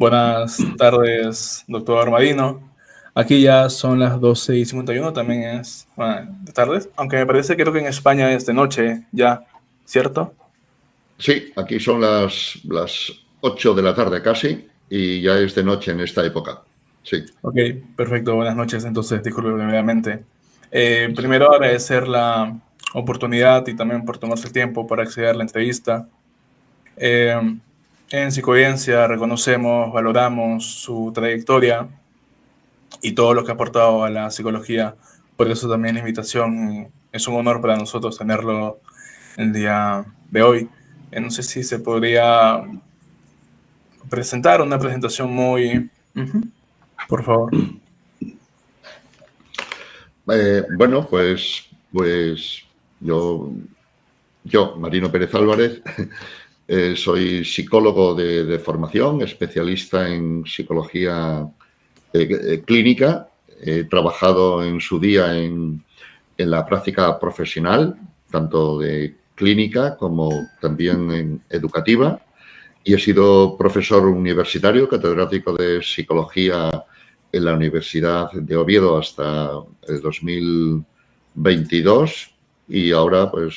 Buenas tardes, doctor Armadino. Aquí ya son las 12:51, también es de tardes, aunque me parece que creo que en España es de noche ya, ¿cierto? Sí, aquí son las 8 de la tarde casi y ya es de noche en esta época. Sí. Ok, perfecto, buenas noches, entonces disculpe brevemente. Primero agradecer la oportunidad y también por tomarse el tiempo para acceder a la entrevista. Eh, en Psicoevidencia reconocemos, valoramos su trayectoria y todo lo que ha aportado a la psicología. Por eso también la invitación es un honor para nosotros tenerlo el día de hoy. No sé si se podría presentar una presentación muy... Por favor. Bueno, pues yo, Marino Pérez Álvarez, soy psicólogo de formación, especialista en psicología clínica. He trabajado en su día en la práctica profesional, tanto de clínica como también en educativa, y he sido profesor universitario, catedrático de psicología en la Universidad de Oviedo hasta el 2022 y ahora pues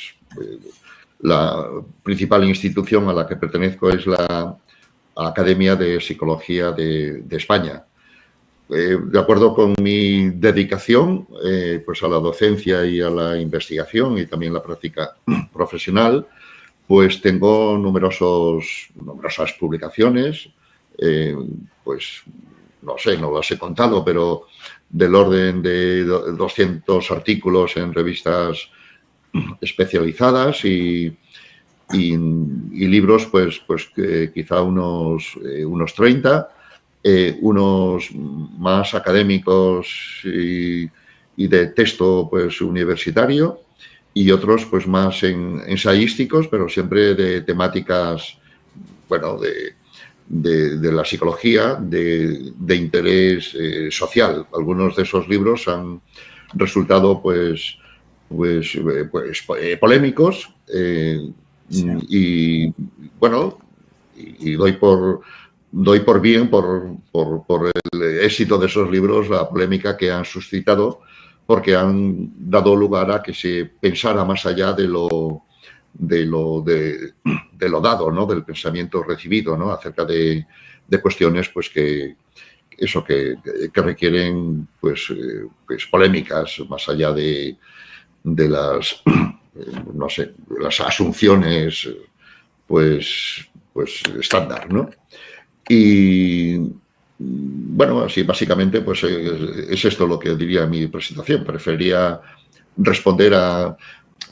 la principal institución a la que pertenezco es la Academia de Psicología de España. De acuerdo con mi dedicación pues a la docencia y a la investigación y también la práctica profesional, pues tengo numerosas publicaciones, pues no sé, no las he contado, pero del orden de 200 artículos en revistas especializadas y libros, pues quizá unos 30, unos más académicos y de texto pues universitario, y otros pues más ensayísticos, pero siempre de temáticas, bueno, de la psicología, de interés social. Algunos de esos libros han resultado polémicos Sí. y bueno, y doy por bien por el éxito de esos libros, la polémica que han suscitado, porque han dado lugar a que se pensara más allá de lo dado, ¿no? Del pensamiento recibido, ¿no? Acerca de cuestiones pues que requieren pues polémicas más allá de las no sé, las asunciones pues estándar, ¿no? Y bueno, así básicamente pues es esto lo que diría mi presentación. Preferiría responder a,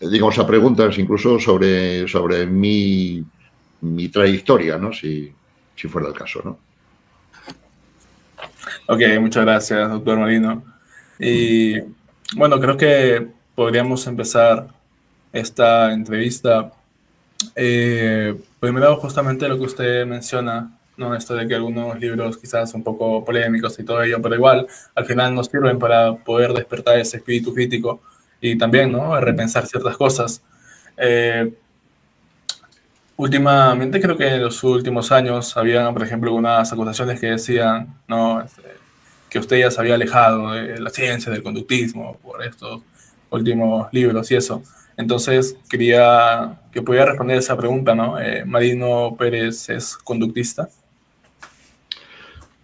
digamos, a preguntas incluso sobre mi trayectoria, ¿no? Si fuera el caso, ¿no? Ok, muchas gracias, doctor Marino. Y bueno, creo que podríamos empezar esta entrevista. Primero, justamente lo que usted menciona, ¿no? Esto de que algunos libros quizás son un poco polémicos y todo ello, pero igual al final nos sirven para poder despertar ese espíritu crítico y también, ¿no? Repensar ciertas cosas. Eh, Últimamente creo que en los últimos años habían, por ejemplo, algunas acusaciones que decían, ¿no? Que usted ya se había alejado de la ciencia, del conductismo, por estos últimos libros y eso. Entonces quería que pudiera responder esa pregunta, ¿no? ¿Marino Pérez es conductista?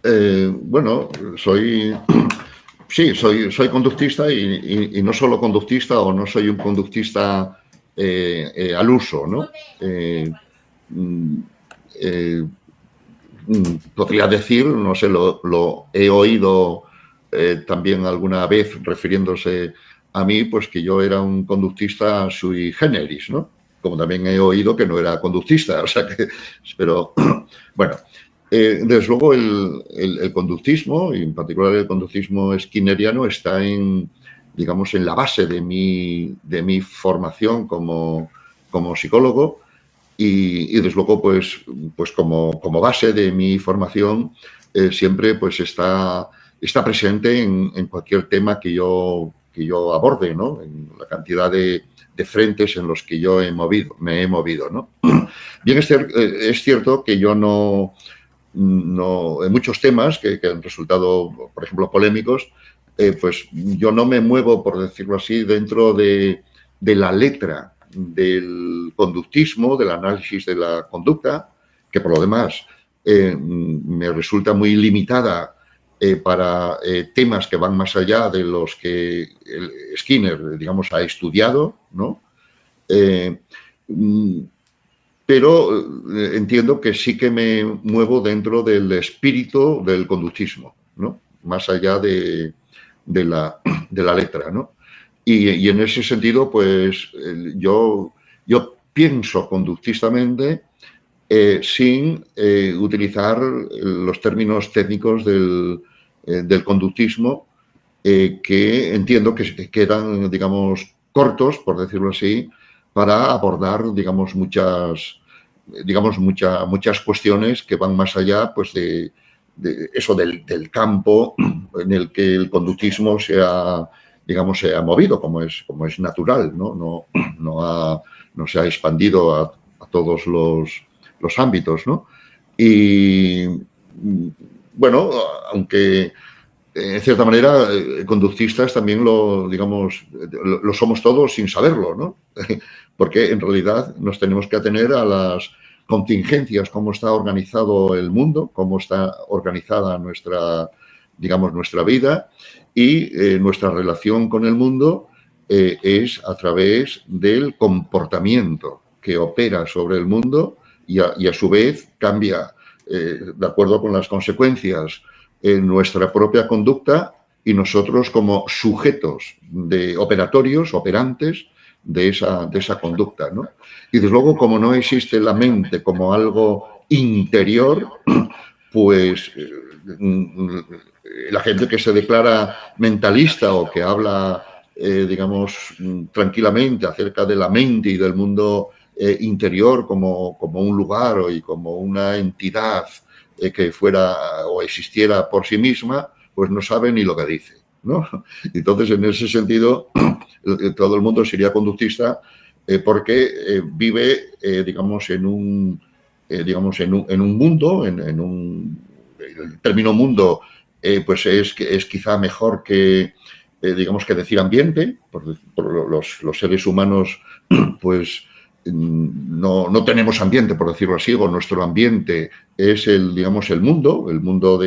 Bueno, sí, soy conductista y no solo conductista, o no soy un conductista al uso, ¿no? Podría decir, no sé, lo he oído también alguna vez refiriéndose a mí, pues que yo era un conductista sui generis, ¿no? Como también he oído que no era conductista, o sea que, pero bueno, desde luego el conductismo, y en particular el conductismo skinneriano, está digamos, en la base de mi formación como psicólogo. Y desde luego, pues como base de mi formación, siempre pues está presente en cualquier tema que yo aborde, ¿no? En la cantidad de frentes en los que yo me he movido, ¿no? Bien, es cierto que yo no en muchos temas que han resultado, por ejemplo, polémicos, pues yo no me muevo, por decirlo así, dentro de la letra del conductismo, del análisis de la conducta, que por lo demás me resulta muy limitada para temas que van más allá de los que Skinner, digamos, ha estudiado, ¿no? Pero entiendo que sí que me muevo dentro del espíritu del conductismo, ¿no? Más allá de la letra, ¿no? Y en ese sentido, pues yo pienso conductistamente sin utilizar los términos técnicos del conductismo, que entiendo que quedan, digamos, cortos, por decirlo así, para abordar, digamos, muchas cuestiones que van más allá, pues, de eso del campo en el que el conductismo se ha movido, como es natural, ¿no? No se ha expandido a todos los ámbitos, ¿no? Y, bueno, aunque en cierta manera, conductistas también lo somos todos sin saberlo, ¿no? Porque en realidad nos tenemos que atener a las contingencias, cómo está organizado el mundo, cómo está organizada nuestra vida, y nuestra relación con el mundo es a través del comportamiento que opera sobre el mundo y a su vez cambia de acuerdo con las consecuencias en nuestra propia conducta, y nosotros como sujetos operantes de esa conducta, ¿no? Y desde luego, como no existe la mente como algo interior, pues la gente que se declara mentalista o que habla, tranquilamente acerca de la mente y del mundo interior como un lugar y como una entidad que fuera o existiera por sí misma, pues no sabe ni lo que dice, ¿no? Entonces, en ese sentido, todo el mundo sería conductista porque vive, en un mundo, el término mundo, pues es quizá mejor que decir ambiente, por los seres humanos, pues no tenemos ambiente, por decirlo así, o nuestro ambiente es el mundo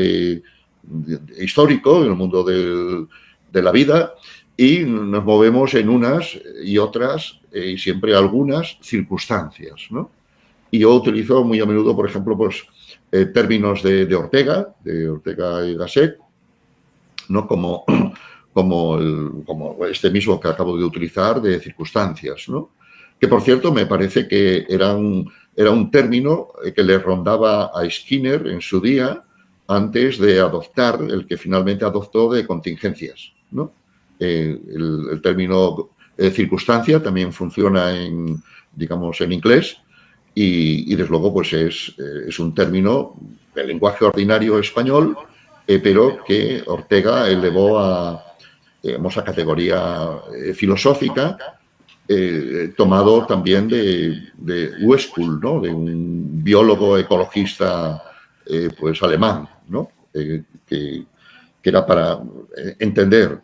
histórico, el mundo de la vida, y nos movemos en unas y otras, y siempre algunas circunstancias, ¿no? Y yo utilizo muy a menudo, por ejemplo, pues términos de Ortega y Gasset, ¿no? Como este mismo que acabo de utilizar, de circunstancias, ¿no? Que, por cierto, me parece que era un término que le rondaba a Skinner en su día, antes de adoptar el que finalmente adoptó de contingencias, ¿no? El término circunstancia también funciona en inglés, y desde luego pues es un término del lenguaje ordinario español, pero que Ortega elevó a categoría filosófica, tomado también de Uescul, ¿no? De un biólogo ecologista pues alemán, ¿no? Que era para entender,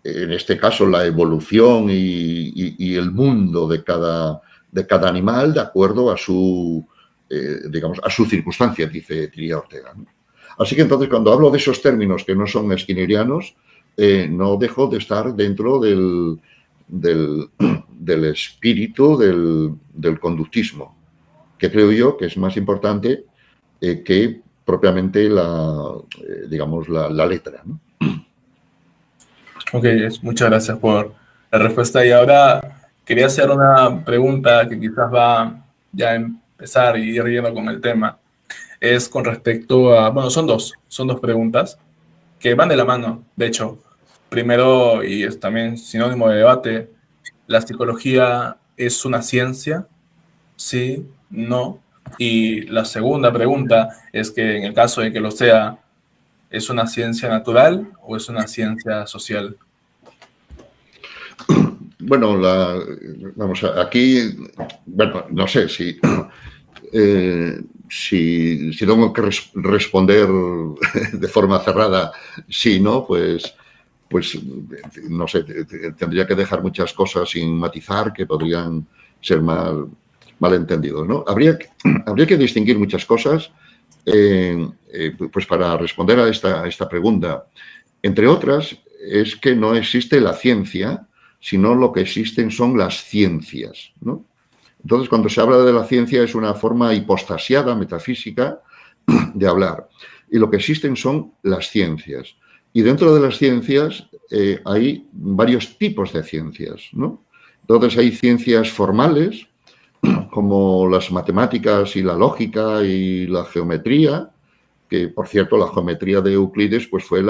en este caso, la evolución y el mundo de cada animal de acuerdo a su circunstancia, diría Ortega, ¿no? Así que entonces, cuando hablo de esos términos que no son skinnerianos, no dejo de estar dentro del espíritu del conductismo, que creo yo que es más importante que propiamente la letra, ¿no? Ok, muchas gracias por la respuesta. Y ahora quería hacer una pregunta que quizás va ya a empezar y ir yendo con el tema. Es con respecto a, bueno, son dos preguntas que van de la mano, de hecho. Primero, y es también sinónimo de debate, ¿la psicología es una ciencia? Sí, no. Y la segunda pregunta es que en el caso de que lo sea, ¿es una ciencia natural o es una ciencia social? Bueno, aquí, bueno, no sé si si tengo que responder de forma cerrada sí, ¿no? Pues no sé, tendría que dejar muchas cosas sin matizar que podrían ser malentendidos, ¿no? Habría que distinguir muchas cosas pues para responder a esta pregunta. Entre otras, es que no existe la ciencia, sino lo que existen son las ciencias, ¿no? Entonces, cuando se habla de la ciencia es una forma hipostasiada, metafísica, de hablar. Y lo que existen son las ciencias. Y dentro de las ciencias hay varios tipos de ciencias, ¿no? Entonces, hay ciencias formales, como las matemáticas y la lógica y la geometría, que, por cierto, la geometría de Euclides pues, fue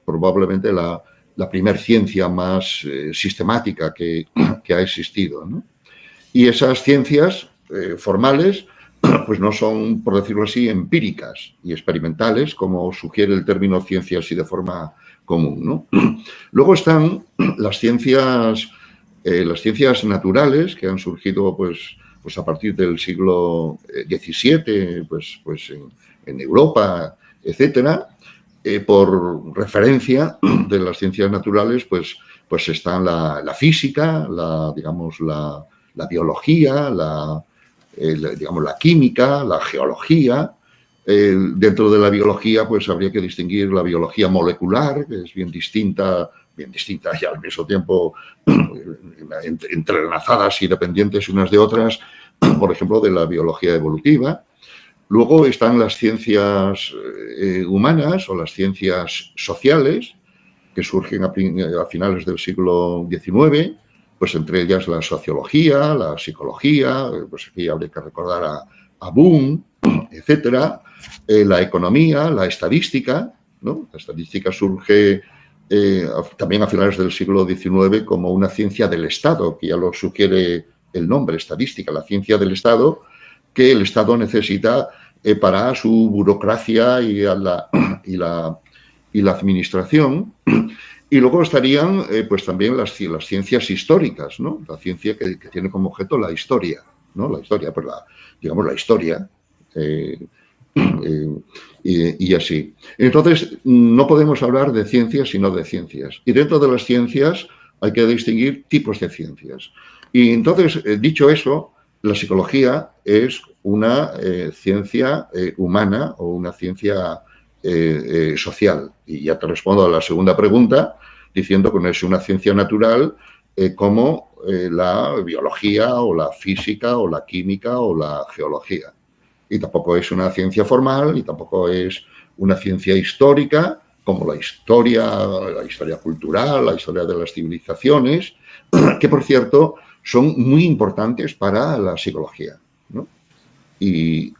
probablemente la primer ciencia más sistemática que ha existido, ¿no? Y esas ciencias formales pues no son, por decirlo así, empíricas y experimentales, como sugiere el término ciencias y de forma común, ¿no? Luego están las ciencias naturales, que han surgido pues a partir del siglo XVII, pues en Europa, etcétera. Por referencia de las ciencias naturales, pues están la física, digamos, la biología, digamos, la química, la geología. Dentro de la biología, pues habría que distinguir la biología molecular, que es bien distinta y al mismo tiempo entrelazadas y dependientes unas de otras, por ejemplo, de la biología evolutiva. Luego están las ciencias humanas o las ciencias sociales, que surgen a finales del siglo XIX, pues entre ellas la sociología, la psicología, pues aquí habría que recordar a Bohm, etcétera, la economía, la estadística, ¿no? La estadística surge también a finales del siglo XIX como una ciencia del Estado, que ya lo sugiere el nombre, estadística, la ciencia del Estado, que el Estado necesita para su burocracia y la administración. Y luego estarían pues también las ciencias históricas, ¿no? La ciencia que tiene como objeto la historia, ¿no? La historia, pues digamos la historia. Y así. Entonces, no podemos hablar de ciencias sino de ciencias. Y dentro de las ciencias hay que distinguir tipos de ciencias. Y entonces, dicho eso, la psicología es una ciencia humana o una ciencia social. Y ya te respondo a la segunda pregunta diciendo que no es una ciencia natural como la biología o la física o la química o la geología. Y tampoco es una ciencia formal y tampoco es una ciencia histórica como la historia cultural, la historia de las civilizaciones, que por cierto son muy importantes para la psicología, ¿no? Y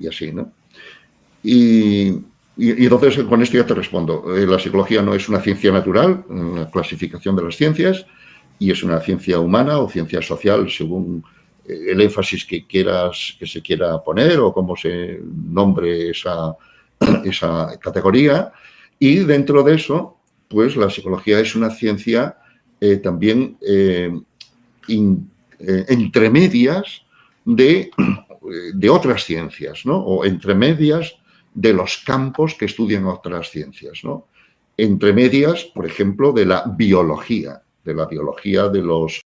así, ¿no? Y entonces con esto ya te respondo. La psicología no es una ciencia natural, una clasificación de las ciencias, y es una ciencia humana o ciencia social según el énfasis que se quiera poner o cómo se nombre esa categoría. Y dentro de eso, pues la psicología es una ciencia también entre medias de otras ciencias, ¿no? O entre medias de los campos que estudian otras ciencias, ¿no? Entre medias, por ejemplo, de la biología de los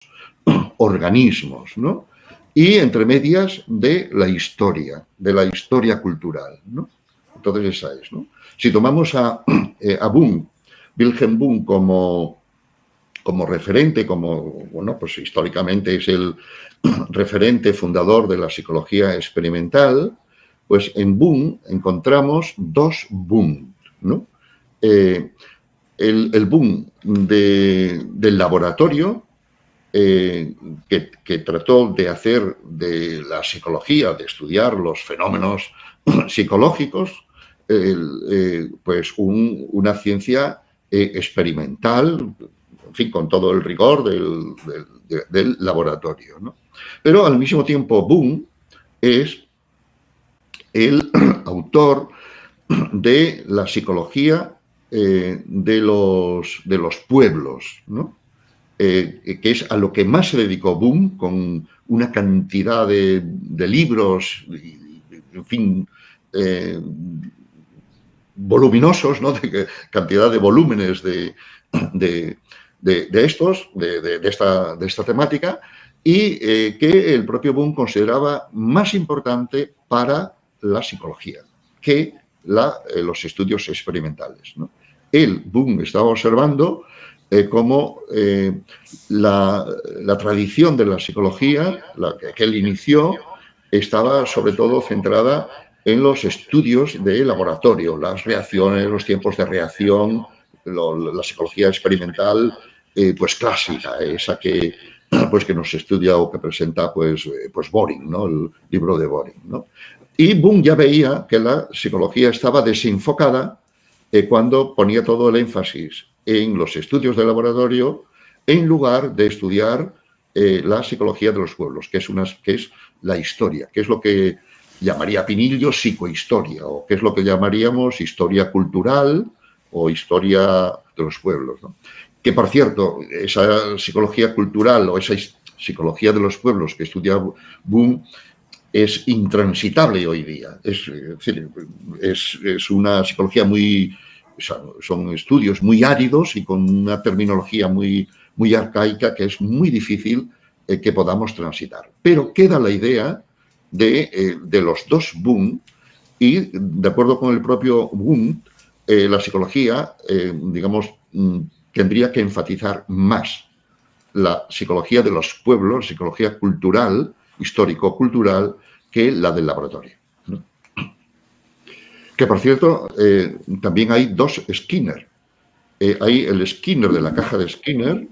organismos, ¿no? Y entre medias de la historia cultural, ¿no? Entonces esa es, ¿no? Si tomamos a Bohm, Wilhelm Bohm como referente, bueno, pues históricamente es el referente fundador de la psicología experimental, pues en Bohm encontramos dos Bohm, ¿no? El Bohm del laboratorio, que trató de hacer de la psicología, de estudiar los fenómenos psicológicos, pues una ciencia experimental, en fin, con todo el rigor del laboratorio, ¿no? Pero al mismo tiempo Bohm es el autor de la psicología de los pueblos, ¿no? Que es a lo que más se dedicó Bohm, con una cantidad de libros en fin, voluminosos, ¿no? De cantidad de volúmenes de esta temática, y que el propio Boom consideraba más importante para la psicología que los estudios experimentales, ¿no? Boom estaba observando cómo la tradición de la psicología, que él inició, estaba sobre todo centrada en los estudios de laboratorio, las reacciones, los tiempos de reacción, la psicología experimental, pues clásica, esa que nos estudia o que presenta pues Boring, ¿no? El libro de Boring, ¿no? Y Boom ya veía que la psicología estaba desenfocada cuando ponía todo el énfasis en los estudios de laboratorio en lugar de estudiar la psicología de los pueblos, que es la historia, que es lo que llamaría Pinillo psicohistoria, o que es lo que llamaríamos historia cultural o historia de los pueblos, ¿no? Que, por cierto, esa psicología cultural o esa psicología de los pueblos que estudia Boom es intransitable hoy día. Es una psicología son estudios muy áridos y con una terminología muy arcaica que es muy difícil que podamos transitar. Pero queda la idea de los dos Boom, y de acuerdo con el propio Boom, la psicología, digamos, tendría que enfatizar más la psicología de los pueblos, psicología cultural, histórico-cultural, que la del laboratorio, ¿no? Que, por cierto, también hay dos Skinner. Hay el Skinner de la caja de Skinner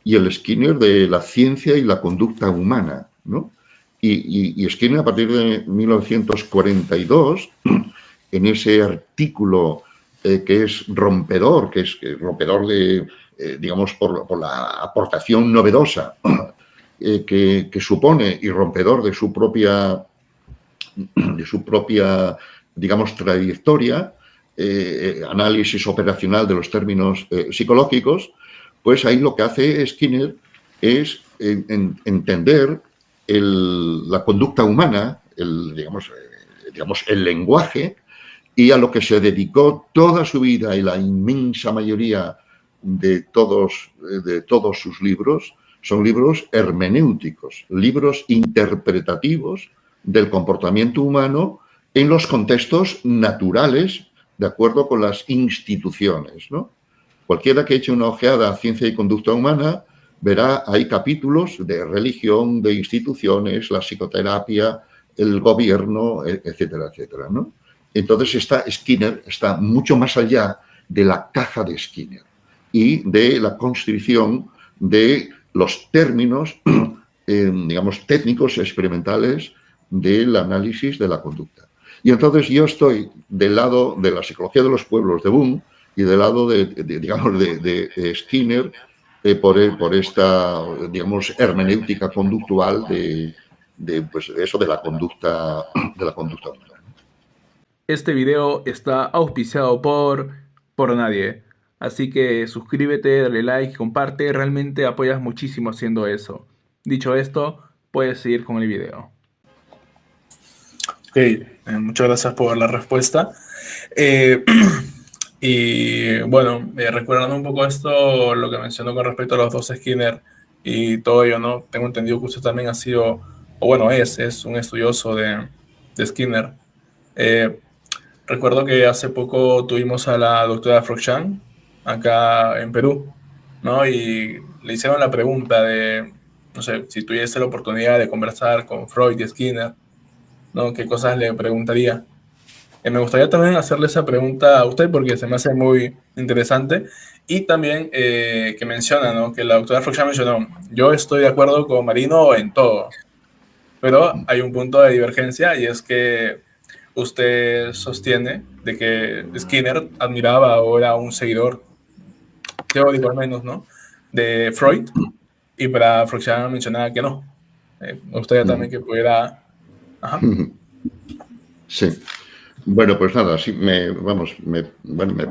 y el Skinner de la ciencia y la conducta humana, ¿no? Y Skinner, a partir de 1942, en ese artículo que es rompedor, digamos, por la aportación novedosa que supone, y rompedor de su propia, digamos, trayectoria, análisis operacional de los términos psicológicos, pues ahí lo que hace Skinner es entender la conducta humana, digamos, el lenguaje, y a lo que se dedicó toda su vida y la inmensa mayoría de todos sus libros, son libros hermenéuticos, libros interpretativos del comportamiento humano en los contextos naturales, de acuerdo con las instituciones, ¿no? Cualquiera que eche una ojeada a Ciencia y Conducta Humana verá, hay capítulos de religión, de instituciones, la psicoterapia, el gobierno, etcétera, etcétera, ¿no? Entonces Skinner está mucho más allá de la caja de Skinner y de la constricción de los términos, digamos, técnicos experimentales del análisis de la conducta. Y entonces yo estoy del lado de la psicología de los pueblos de Boom y del lado de Skinner por esta, digamos, hermenéutica conductual de la conducta humana. Este video está auspiciado por nadie. Así que suscríbete, dale like, comparte. Realmente apoyas muchísimo haciendo eso. Dicho esto, puedes seguir con el video. Ok, muchas gracias por la respuesta. Y bueno, recordando un poco esto, lo que mencionó con respecto a los dos Skinner y todo ello, ¿no? Tengo entendido que usted también ha sido, o bueno, es un estudioso de Skinner. Recuerdo que hace poco tuvimos a la doctora Frochan acá en Perú, ¿no? Y le hicieron la pregunta de, no sé, si tuviese la oportunidad de conversar con Freud y Skinner, ¿no? ¿Qué cosas le preguntaría? Me gustaría también hacerle esa pregunta a usted porque se me hace muy interesante. Y también que menciona, ¿no? Que la doctora Frochan mencionó, yo estoy de acuerdo con Marino en todo, pero hay un punto de divergencia y es que usted sostiene de que Skinner admiraba o era un seguidor teórico al menos, ¿no? De Freud, y para Frochan mencionaba que no. Me gustaría también que pudiera... Ajá. Sí. Bueno, pues nada, sí, me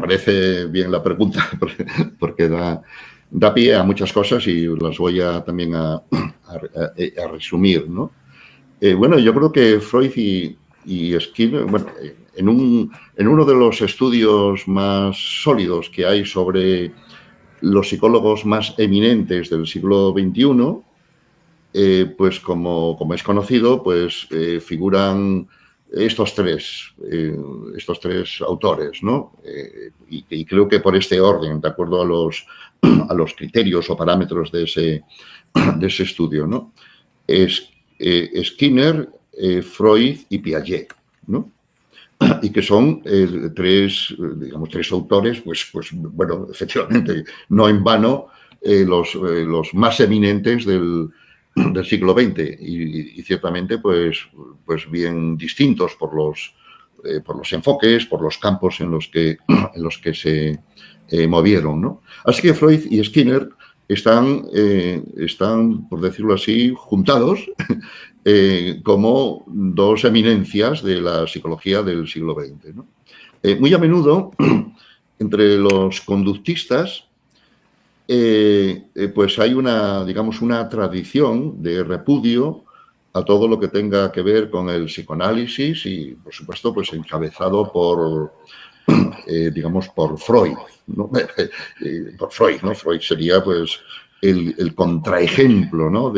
parece bien la pregunta porque da pie a muchas cosas y las voy también a resumir, ¿no? Bueno, yo creo que Freud y y Skinner, bueno, en uno de los estudios más sólidos que hay sobre los psicólogos más eminentes del siglo XXI, pues como es conocido, pues figuran estos tres autores, ¿no? Y creo que por este orden, de acuerdo a los criterios o parámetros de ese estudio, ¿no? Skinner, Freud y Piaget, ¿no? Y que son tres autores, pues bueno, efectivamente, no en vano, los más eminentes del siglo XX y ciertamente pues bien distintos por los enfoques, por los campos en los que se movieron, ¿no? Así que Freud y Skinner están, por decirlo así, juntados como dos eminencias de la psicología del siglo XX, ¿no? Muy a menudo, entre los conductistas, pues hay una tradición de repudio a todo lo que tenga que ver con el psicoanálisis y, por supuesto, pues encabezado por Freud, ¿no? Por Freud, ¿no? Freud sería, pues, el contraejemplo, ¿no?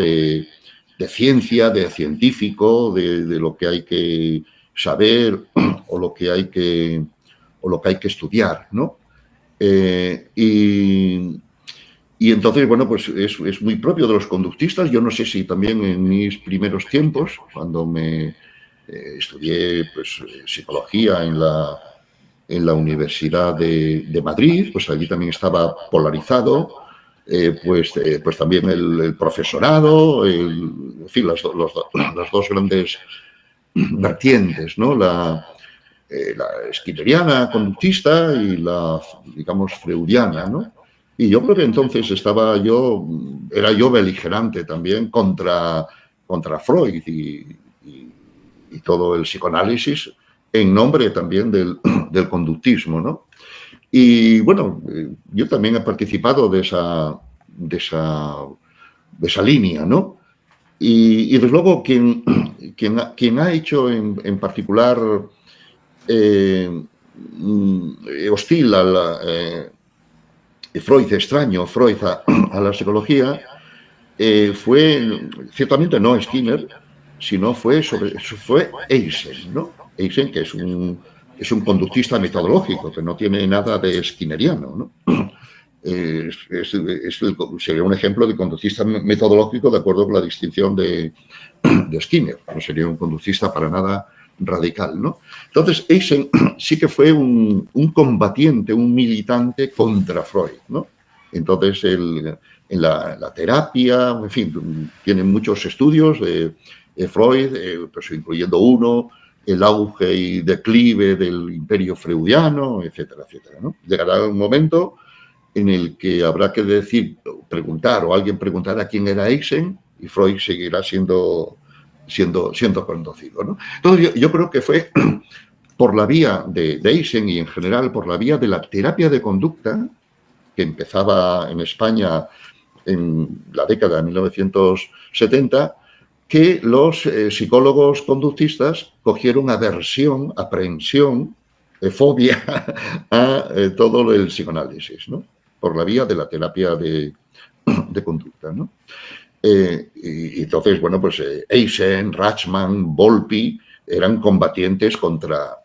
de ciencia, de científico, de lo que hay que saber o lo que hay que estudiar, ¿no? Y entonces, bueno, pues es muy propio de los conductistas. Yo no sé si también en mis primeros tiempos, cuando me estudié pues, psicología en la Universidad de Madrid, pues allí también estaba polarizado, pues también el profesorado, en fin, las dos grandes vertientes, ¿no? La skinneriana conductista y la, digamos, freudiana, ¿no? Y yo creo que entonces era yo beligerante también contra Freud y todo el psicoanálisis en nombre también del conductismo, ¿no? Y bueno, yo también he participado de esa línea, ¿no? Y desde luego quien ha hecho en particular hostil a la Freud a la psicología, fue ciertamente no Skinner, sino fue Eysen, ¿no? Eysen, que es un conductista metodológico, que no tiene nada de skinneriano, ¿no? Sería un ejemplo de conductista metodológico de acuerdo con la distinción de Skinner. No sería un conductista para nada radical, ¿no? Entonces, Eysen sí que fue un combatiente, un militante contra Freud, ¿no? Entonces, en la terapia, en fin, tiene muchos estudios de Freud, pues incluyendo uno, el auge y declive del imperio freudiano, etcétera, etcétera, ¿no? Llegará un momento en el que habrá que preguntar, o alguien preguntará quién era Eysen, y Freud seguirá siendo conocido, ¿no? Entonces, yo creo que fue por la vía de Eysen y en general por la vía de la terapia de conducta, que empezaba en España en la década de 1970, que los psicólogos conductistas cogieron aversión, aprehensión, fobia a todo el psicoanálisis, ¿no? Por la vía de la terapia de conducta, ¿no? Y entonces, bueno, pues Eysen, Rachman, Volpi eran combatientes contra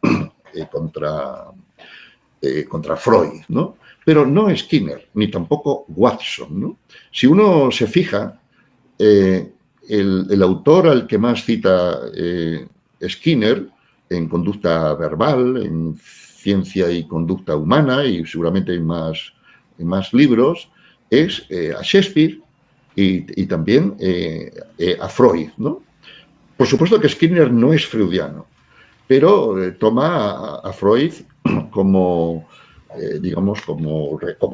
Freud, ¿no? Pero no Skinner, ni tampoco Watson, ¿no? Si uno se fija, el autor al que más cita Skinner en conducta verbal, en ciencia y conducta humana, y seguramente en más libros, es a Shakespeare y también a Freud, ¿no? Por supuesto que Skinner no es freudiano, pero toma a Freud como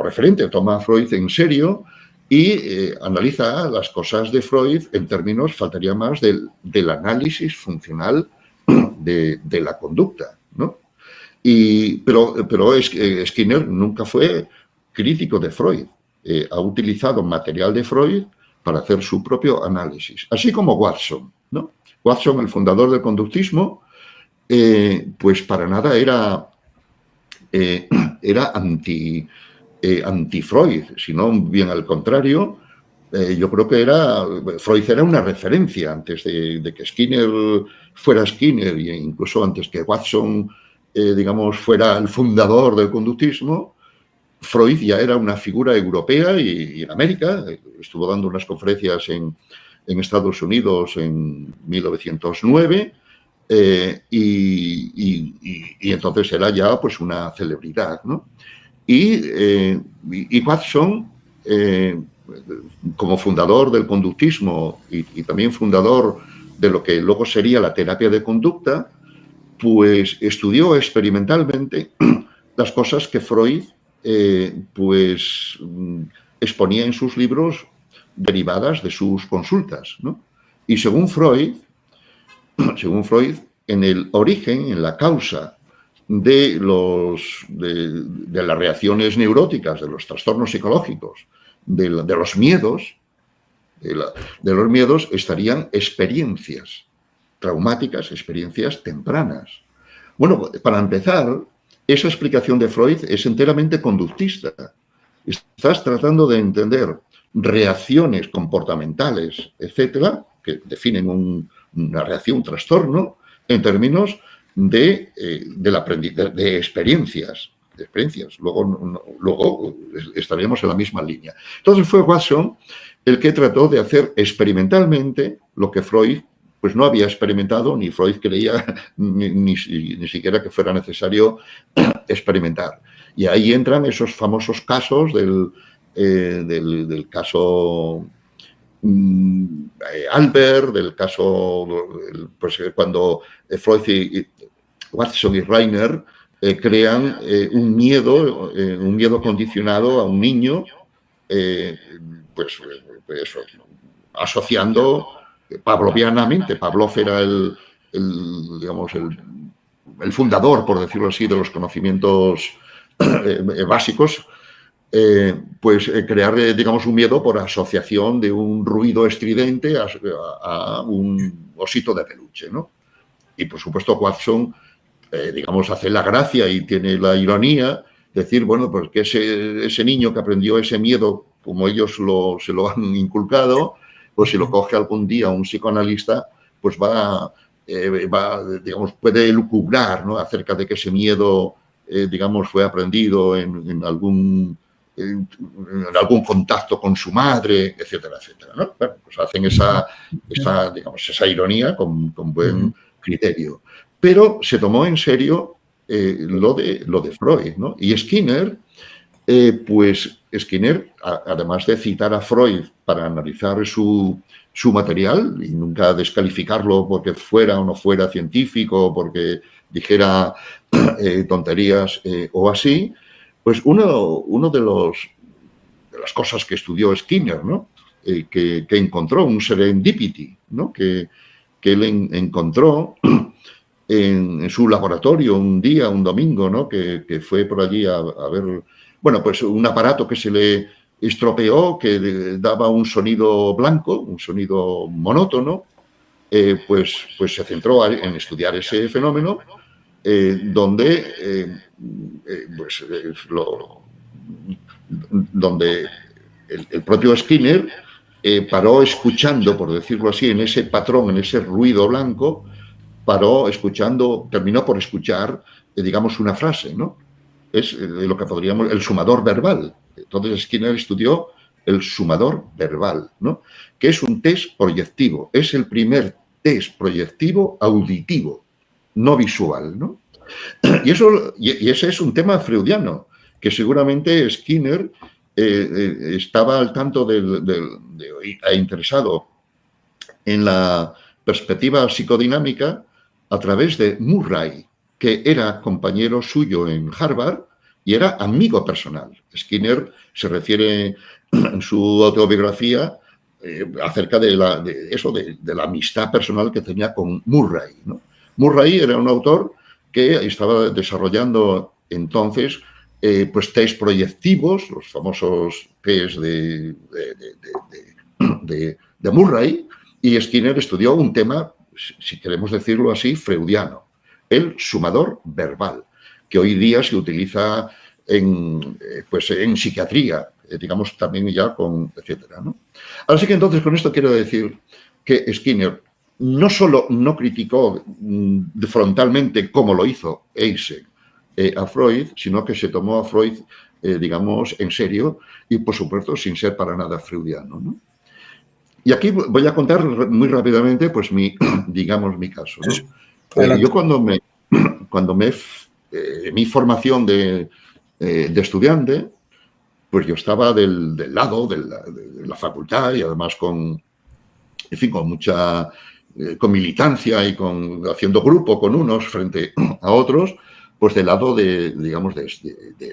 referente, toma a Freud en serio y analiza las cosas de Freud en términos, faltaría más, del análisis funcional de la conducta, ¿no? Pero Skinner nunca fue crítico de Freud. Ha utilizado material de Freud para hacer su propio análisis, así como Watson, ¿no? Watson, el fundador del conductismo, pues para nada era anti-Freud, sino bien al contrario. Yo creo que Freud era una referencia antes de que Skinner fuera Skinner, e incluso antes que Watson, digamos, fuera el fundador del conductismo. Freud ya era una figura europea y en América. Estuvo dando unas conferencias en Estados Unidos en 1909 y entonces era ya pues una celebridad, ¿no? Y Watson, como fundador del conductismo y también fundador de lo que luego sería la terapia de conducta, pues estudió experimentalmente las cosas que Freud pues exponía en sus libros derivadas de sus consultas, ¿no? Y según Freud, en el origen, en la causa de las reacciones neuróticas, de los trastornos psicológicos, de los miedos, estarían experiencias traumáticas, experiencias tempranas. Bueno, para empezar, esa explicación de Freud es enteramente conductista. Estás tratando de entender reacciones comportamentales, etcétera, que definen una reacción, un trastorno, en términos de experiencias. Luego estaríamos en la misma línea. Entonces fue Watson el que trató de hacer experimentalmente lo que Freud pues no había experimentado, ni Freud creía ni siquiera que fuera necesario experimentar. Y ahí entran esos famosos casos del caso Albert, del caso pues cuando Freud, Watson y Reiner crean un miedo condicionado a un niño, pues eso, asociando pavlovianamente. Pavlov era el fundador, por decirlo así, de los conocimientos básicos, pues crear, digamos, un miedo por asociación de un ruido estridente a un osito de peluche, ¿no? Y, por supuesto, Watson, digamos, hace la gracia y tiene la ironía de decir, bueno, pues que ese niño que aprendió ese miedo, como ellos se lo han inculcado, pues si lo coge algún día un psicoanalista, pues digamos, puede elucubrar, ¿no?, acerca de que ese miedo, digamos, fue aprendido en algún contacto con su madre, etcétera, etcétera, ¿no? Bueno, pues hacen esa ironía con buen criterio. Pero se tomó en serio lo de Freud, ¿no? Y Skinner, pues Skinner, además de citar a Freud para analizar su material y nunca descalificarlo porque fuera o no fuera científico, porque dijera tonterías o así, pues uno de las cosas que estudió Skinner, ¿no? Que encontró un serendipity, ¿no? Que él encontró en su laboratorio un día, un domingo, ¿no? Que fue por allí a ver, bueno, pues un aparato que se le estropeó, que daba un sonido blanco, un sonido monótono, pues se centró en estudiar ese fenómeno, donde el propio Skinner paró escuchando, por decirlo así, en ese patrón, en ese ruido blanco, terminó por escuchar, digamos, una frase, ¿no? Es lo que podríamos, el sumador verbal. Entonces Skinner estudió el sumador verbal, ¿no? Que es un test proyectivo, es el primer test proyectivo auditivo, no visual, ¿no? Y ese es un tema freudiano, que seguramente Skinner estaba al tanto e interesado en la perspectiva psicodinámica a través de Murray, que era compañero suyo en Harvard y era amigo personal. Skinner se refiere en su autobiografía acerca de la amistad personal que tenía con Murray, ¿no? Murray era un autor que estaba desarrollando entonces pues test proyectivos, los famosos test de Murray, y Skinner estudió un tema, si queremos decirlo así, freudiano. el sumador verbal, que hoy día se utiliza en psiquiatría, digamos también ya con etcétera, ¿no? Así que entonces con esto quiero decir que Skinner no solo no criticó frontalmente como lo hizo Eysenck a Freud, sino que se tomó a Freud, digamos, en serio y, por supuesto, sin ser para nada freudiano, ¿no? Y aquí voy a contar muy rápidamente, pues, mi caso, ¿no? Yo cuando mi formación de estudiante, pues yo estaba del lado de la facultad y además con mucha con militancia y haciendo grupo con unos frente a otros, pues del lado de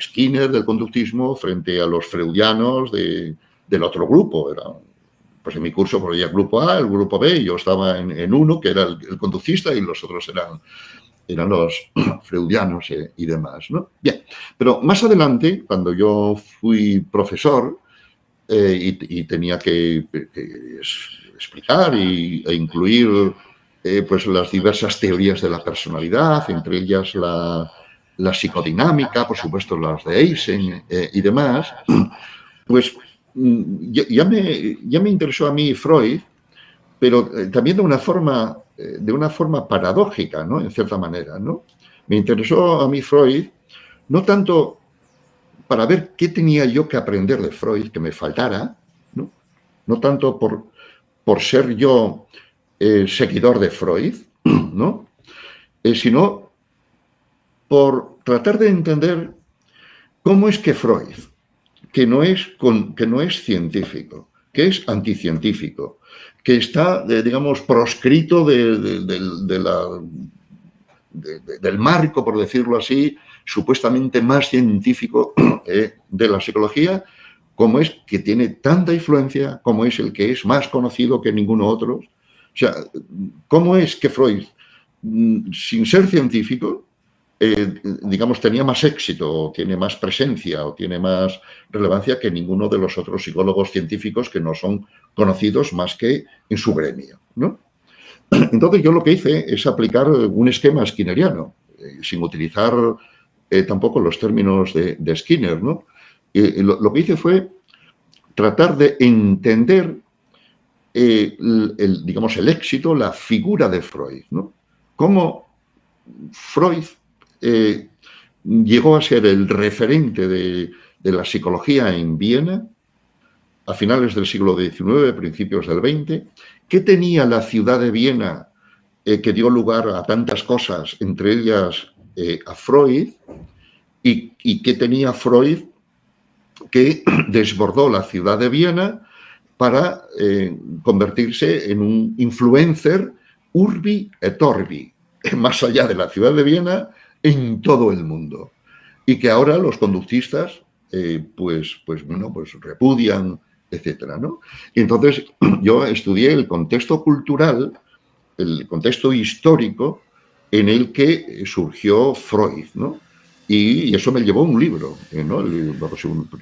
Skinner, del conductismo, frente a los freudianos del otro grupo. Era, pues en mi curso había el grupo A, el grupo B, y yo estaba en uno, que era el conductista, y los otros eran los freudianos y demás, ¿no? Bien, pero más adelante, cuando yo fui profesor y tenía que explicar e incluir pues las diversas teorías de la personalidad, entre ellas la psicodinámica, por supuesto las de Eysenck y demás, pues ya me interesó a mí Freud, pero también de una forma paradójica, ¿no? En cierta manera, ¿no? Me interesó a mí Freud no tanto para ver qué tenía yo que aprender de Freud, que me faltara, no tanto por ser yo seguidor de Freud, ¿no? Sino por tratar de entender cómo es que Freud, que no es científico, que es anticientífico, que está, digamos, proscrito del marco, por decirlo así, supuestamente más científico de la psicología, como es que tiene tanta influencia, como es el que es más conocido que ninguno otro. O sea, ¿cómo es que Freud, sin ser científico, digamos, tenía más éxito, o tiene más presencia, o tiene más relevancia que ninguno de los otros psicólogos científicos que no son conocidos más que en su gremio, ¿no? Entonces yo lo que hice es aplicar un esquema skinneriano, sin utilizar tampoco los términos de Skinner, ¿no? Lo que hice fue tratar de entender el éxito, la figura de Freud, ¿no? Cómo Freud llegó a ser el referente de la psicología en Viena a finales del siglo XIX, principios del XX. ¿Qué tenía la ciudad de Viena que dio lugar a tantas cosas, entre ellas a Freud? ¿Y qué tenía Freud que desbordó la ciudad de Viena para convertirse en un influencer urbi et orbi, más allá de la ciudad de Viena, en todo el mundo? Y que ahora los conductistas pues repudian, etcétera, ¿no? Y entonces yo estudié el contexto cultural, el contexto histórico en el que surgió Freud, ¿no? Y eso me llevó a un libro, ¿no? El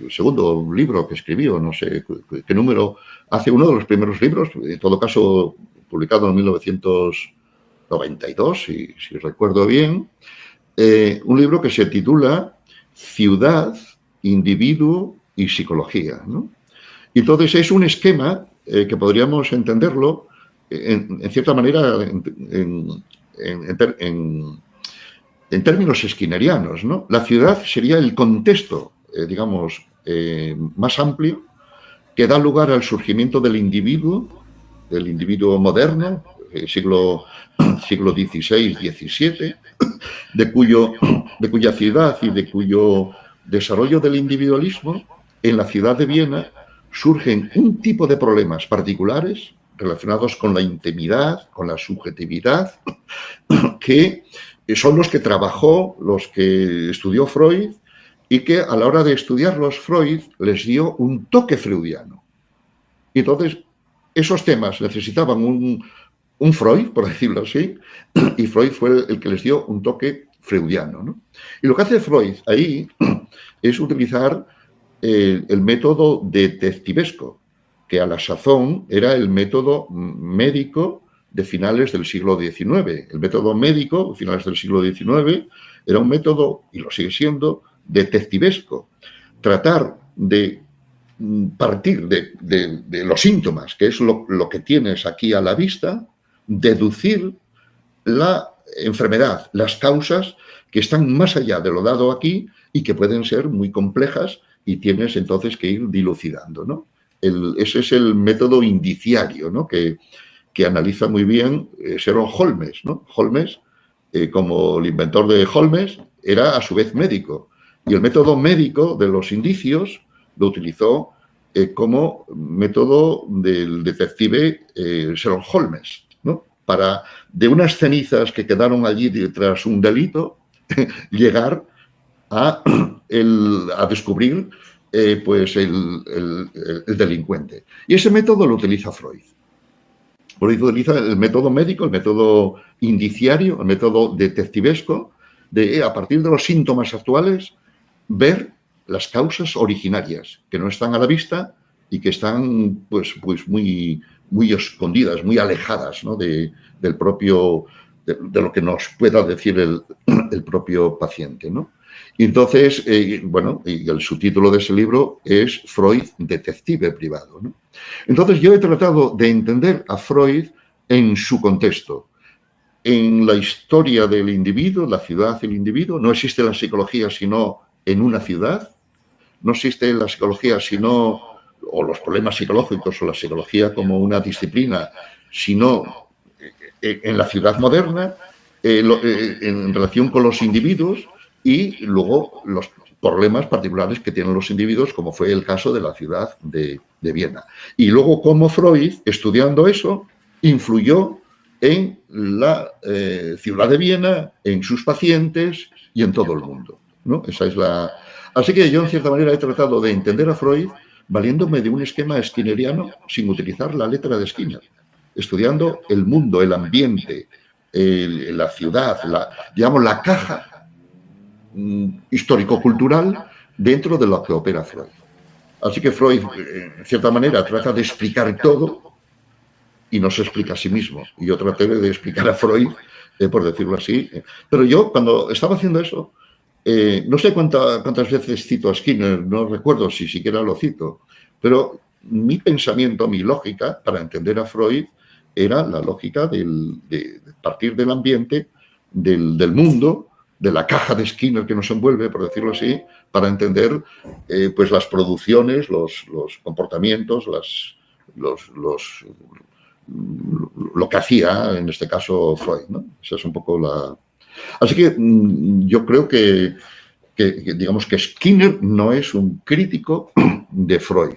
segundo libro que escribió, no sé qué número, hace uno de los primeros libros, en todo caso publicado en 1992, si recuerdo bien, un libro que se titula Ciudad, Individuo y Psicología, ¿no? Y entonces es un esquema que podríamos entenderlo en cierta manera en términos skinnerianos, ¿no? La ciudad sería el contexto, digamos, más amplio que da lugar al surgimiento del individuo moderno, siglo XVI-XVII, de cuya ciudad y de cuyo desarrollo del individualismo en la ciudad de Viena surgen un tipo de problemas particulares relacionados con la intimidad, con la subjetividad, que son los que trabajó, los que estudió Freud, y que a la hora de estudiarlos Freud les dio un toque freudiano. Y entonces esos temas necesitaban un Freud, por decirlo así, y Freud fue el que les dio un toque freudiano, ¿no? Y lo que hace Freud ahí es utilizar el método detectivesco, que a la sazón era el método médico de finales del siglo XIX. El método médico, finales del siglo XIX, era un método, y lo sigue siendo, detectivesco. Tratar de partir de los síntomas, que es lo que tienes aquí a la vista, deducir la enfermedad, las causas que están más allá de lo dado aquí y que pueden ser muy complejas y tienes entonces que ir dilucidando, ¿no? Ese es el método indiciario, ¿no? que analiza muy bien Sherlock Holmes, ¿no? Holmes, como el inventor de Holmes, era a su vez médico. Y el método médico de los indicios lo utilizó como método del detective Sherlock Holmes, ¿no? Para, de unas cenizas que quedaron allí tras un delito, llegar a descubrir pues el delincuente. Y ese método lo utiliza Freud. Freud utiliza el método médico, el método indiciario, el método detectivesco, de a partir de los síntomas actuales, ver las causas originarias, que no están a la vista y que están pues muy escondidas, muy alejadas, ¿no? del propio, de lo que nos pueda decir el propio paciente, ¿no? Y entonces, bueno, y el subtítulo de ese libro es Freud, detective privado, ¿no? Entonces yo he tratado de entender a Freud en su contexto, en la historia del individuo, la ciudad del individuo. No existe la psicología sino en una ciudad, no existe la psicología sino, o los problemas psicológicos o la psicología como una disciplina, sino en la ciudad moderna, en relación con los individuos y luego los problemas particulares que tienen los individuos, como fue el caso de la ciudad de Viena. Y luego cómo Freud, estudiando eso, influyó en la ciudad de Viena, en sus pacientes y en todo el mundo, ¿no? Esa es la... Así que yo, en cierta manera, he tratado de entender a Freud valiéndome de un esquema skinneriano sin utilizar la letra de Skinner, estudiando el mundo, el ambiente, la ciudad, digamos, la caja histórico-cultural dentro de lo que opera Freud. Así que Freud, en cierta manera, trata de explicar todo y no se explica a sí mismo. Y yo traté de explicar a Freud, por decirlo así. Pero yo, cuando estaba haciendo eso, no sé cuántas veces cito a Skinner, no recuerdo si siquiera lo cito, pero mi pensamiento, mi lógica para entender a Freud era la lógica de partir del ambiente, del mundo, de la caja de Skinner que nos envuelve, por decirlo así, para entender pues las producciones, los comportamientos, lo que hacía, en este caso, Freud, ¿no? Esa es un poco la... Así que yo creo que digamos que Skinner no es un crítico de Freud,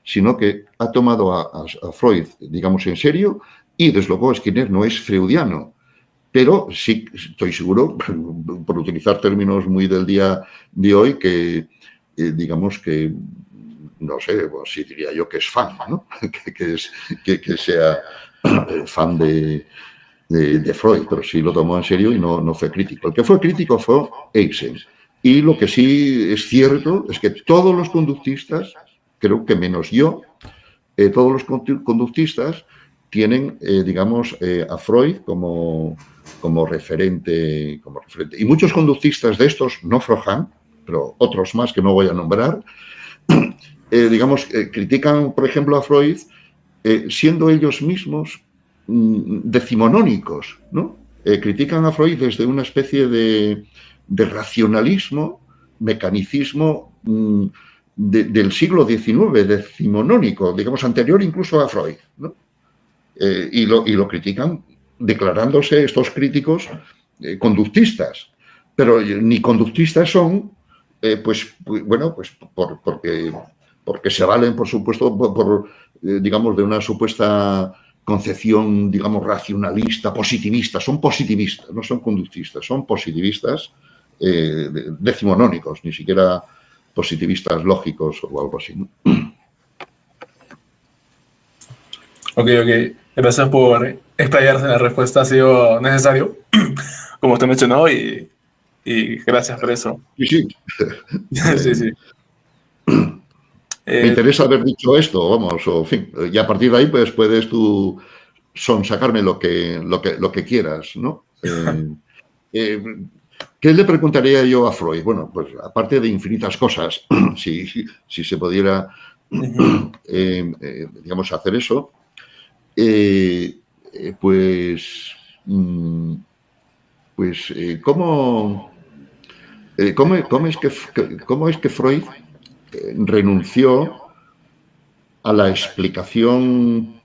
sino que ha tomado a Freud, digamos, en serio, y desde luego Skinner no es freudiano. Pero sí estoy seguro, por utilizar términos muy del día de hoy, que digamos que, no sé, pues sí diría yo que es fan, ¿no? que sea fan de Freud, pero sí lo tomó en serio y no fue crítico. El que fue crítico fue Eysen. Y lo que sí es cierto es que todos los conductistas, creo que menos yo, todos los conductistas tienen, digamos, a Freud como referente. Y muchos conductistas de estos, no Frohán, pero otros más que no voy a nombrar, digamos, critican, por ejemplo, a Freud siendo ellos mismos decimonónicos, ¿no? Critican a Freud desde una especie de racionalismo, mecanicismo del siglo XIX, decimonónico, digamos, anterior incluso a Freud, ¿no? Y lo critican declarándose estos críticos conductistas, pero ni conductistas son, bueno, pues porque se valen, por supuesto, digamos, de una supuesta concepción, digamos, racionalista, positivista. Son positivistas, no son conductistas, son positivistas decimonónicos, ni siquiera positivistas lógicos o algo así, ¿no? Ok. Gracias por explayarse. La respuesta ha sido necesario, como usted mencionó, y gracias por eso. Sí. Sí. Me interesa haber dicho esto, vamos, o en fin, y a partir de ahí pues puedes tú sonsacarme lo que quieras, ¿no? ¿Qué le preguntaría yo a Freud? Bueno, pues aparte de infinitas cosas, si se pudiera, digamos, hacer eso, ¿cómo es que Freud renunció a la explicación,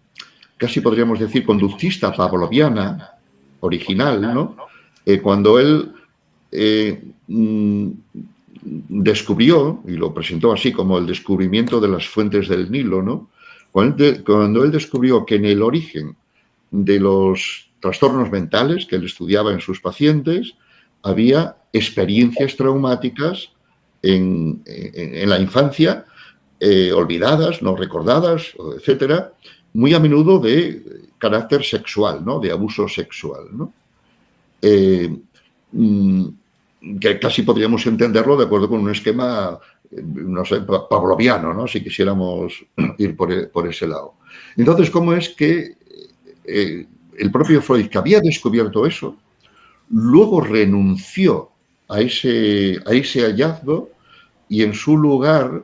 casi podríamos decir, conductista pavloviana, original, ¿no? Cuando él descubrió, y lo presentó así como el descubrimiento de las fuentes del Nilo, ¿no? Cuando él descubrió que en el origen de los trastornos mentales que él estudiaba en sus pacientes había experiencias traumáticas en la infancia, olvidadas, no recordadas, etcétera, muy a menudo de carácter sexual, ¿no? De abuso sexual, ¿no? Que casi podríamos entenderlo de acuerdo con un esquema, no sé, pavloviano, ¿no? Si quisiéramos ir por ese lado. Entonces, ¿cómo es que el propio Freud, que había descubierto eso, luego renunció a ese hallazgo y en su lugar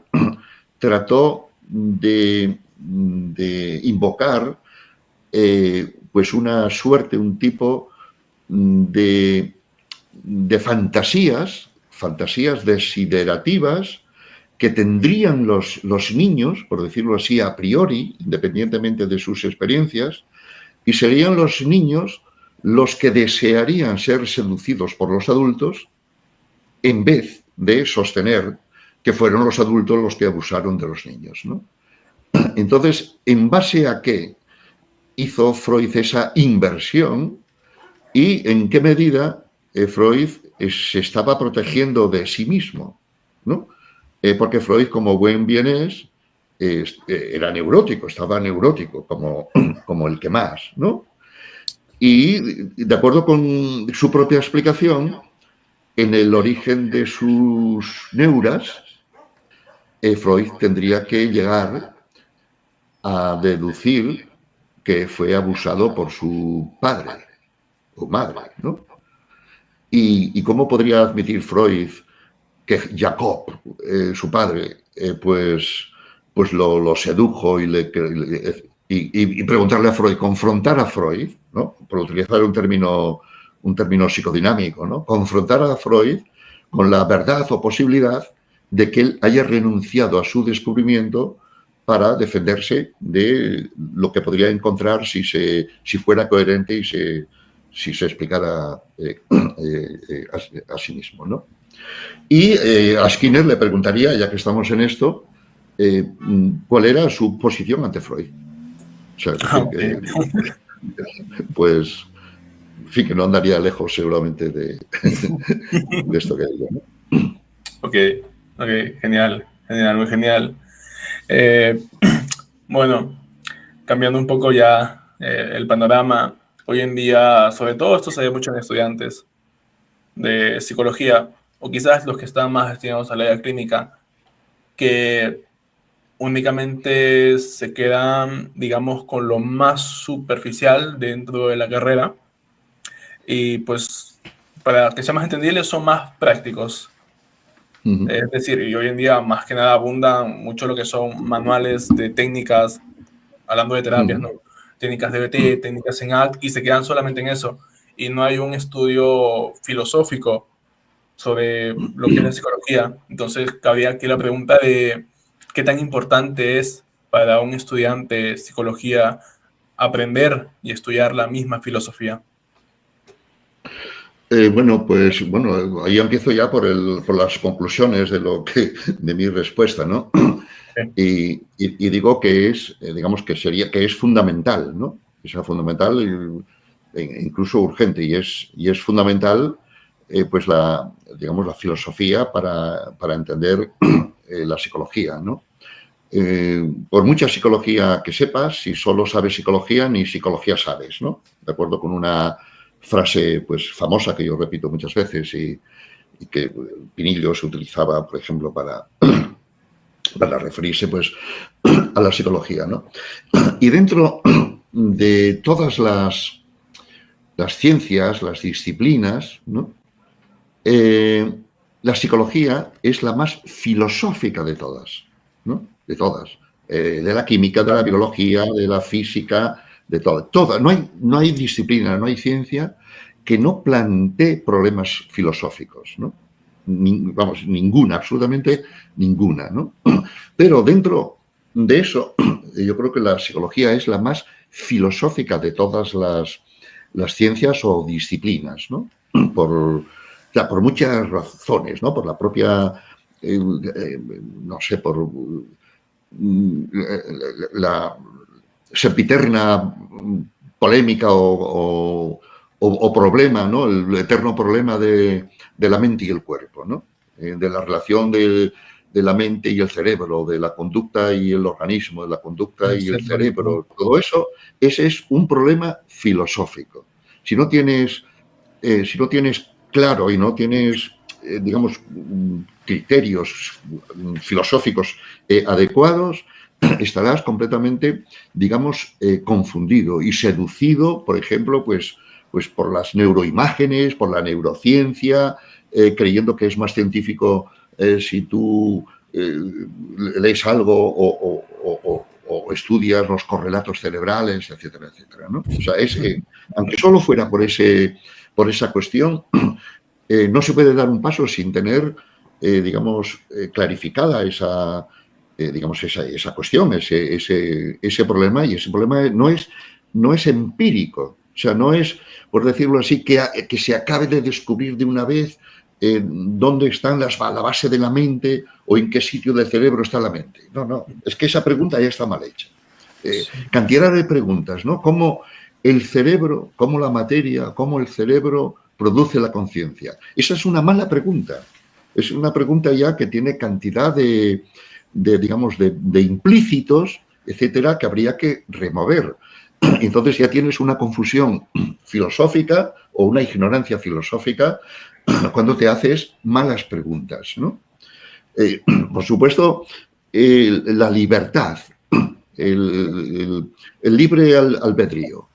trató de invocar pues una suerte, un tipo de fantasías desiderativas que tendrían los niños, por decirlo así, a priori, independientemente de sus experiencias, y serían los niños los que desearían ser seducidos por los adultos en vez de sostener que fueron los adultos los que abusaron de los niños, ¿no? Entonces, ¿en base a qué hizo Freud esa inversión y en qué medida Freud se estaba protegiendo de sí mismo, ¿no? Porque Freud, como buen vienés, era neurótico, estaba neurótico, como el que más, ¿no? Y de acuerdo con su propia explicación, en el origen de sus neuras, Freud tendría que llegar a deducir que fue abusado por su padre o madre, ¿no? ¿Y cómo podría admitir Freud que Jacob, su padre, pues lo sedujo y preguntarle a Freud, confrontar a Freud, ¿no? Por utilizar un término psicodinámico, ¿no? Confrontar a Freud con la verdad o posibilidad de que él haya renunciado a su descubrimiento para defenderse de lo que podría encontrar si fuera coherente y si se explicara a sí mismo, ¿no? Y a Skinner le preguntaría, ya que estamos en esto, ¿cuál era su posición ante Freud? O sea, pues, en fin, que no andaría lejos seguramente de esto que digo, ¿no? Ok, genial, muy genial. Bueno, cambiando un poco ya el panorama, hoy en día, sobre todo esto se ve mucho en estudiantes de psicología, o quizás los que están más destinados al área clínica, que únicamente se quedan, digamos, con lo más superficial dentro de la carrera, y pues, para que sea más entendible, son más prácticos. Es decir, y hoy en día más que nada abundan mucho lo que son manuales de técnicas, hablando de terapias, ¿no? Técnicas de DBT, técnicas en ACT, y se quedan solamente en eso. Y no hay un estudio filosófico sobre lo que es la psicología. Entonces, cabía aquí la pregunta de qué tan importante es para un estudiante de psicología aprender y estudiar la misma filosofía. Bueno, ahí empiezo ya por las conclusiones de mi respuesta, ¿no? Sí. Y digo que digamos que es fundamental, ¿no? Es fundamental e incluso urgente, y es fundamental, pues la filosofía para entender la psicología, ¿no? Por mucha psicología que sepas, si solo sabes psicología, ni psicología sabes, ¿no? De acuerdo con una frase pues famosa que yo repito muchas veces y que Pinillo se utilizaba, por ejemplo, para referirse pues a la psicología, ¿no? Y dentro de todas las ciencias, las disciplinas, ¿no? La psicología es la más filosófica de todas, ¿no? De todas. De la química, de la biología, de la física, de todo. No hay disciplina, no hay ciencia que no plantee problemas filosóficos, ¿no? Vamos, ninguna, absolutamente ninguna, ¿no? Pero dentro de eso, yo creo que la psicología es la más filosófica de todas las ciencias o disciplinas, ¿no? Por muchas razones, ¿no? Por la propia, no sé, por la sempiterna polémica o problema, ¿no? El eterno problema de la mente y el cuerpo, ¿no? De la relación de la mente y el cerebro, de la conducta y el organismo, de la conducta y el cerebro. Todo eso, ese es un problema filosófico. Si no tienes claro y no tienes, digamos, criterios filosóficos adecuados, estarás completamente, digamos, confundido y seducido, por ejemplo, pues por las neuroimágenes, por la neurociencia, creyendo que es más científico si tú lees algo o estudias los correlatos cerebrales, etcétera, etcétera, ¿no? O sea, aunque solo fuera por esa cuestión, no se puede dar un paso sin tener, digamos, clarificada esa cuestión, ese problema, y ese problema no es empírico. O sea, no es, por decirlo así, que se acabe de descubrir de una vez dónde está la base de la mente o en qué sitio del cerebro está la mente. No, es que esa pregunta ya está mal hecha. Cantidad de preguntas, ¿no? Cómo el cerebro, cómo la materia, cómo el cerebro produce la conciencia. Esa es una mala pregunta. Es una pregunta ya que tiene cantidad de implícitos, etcétera, que habría que remover. Entonces ya tienes una confusión filosófica o una ignorancia filosófica cuando te haces malas preguntas, ¿no? Por supuesto, la libertad, el libre albedrío.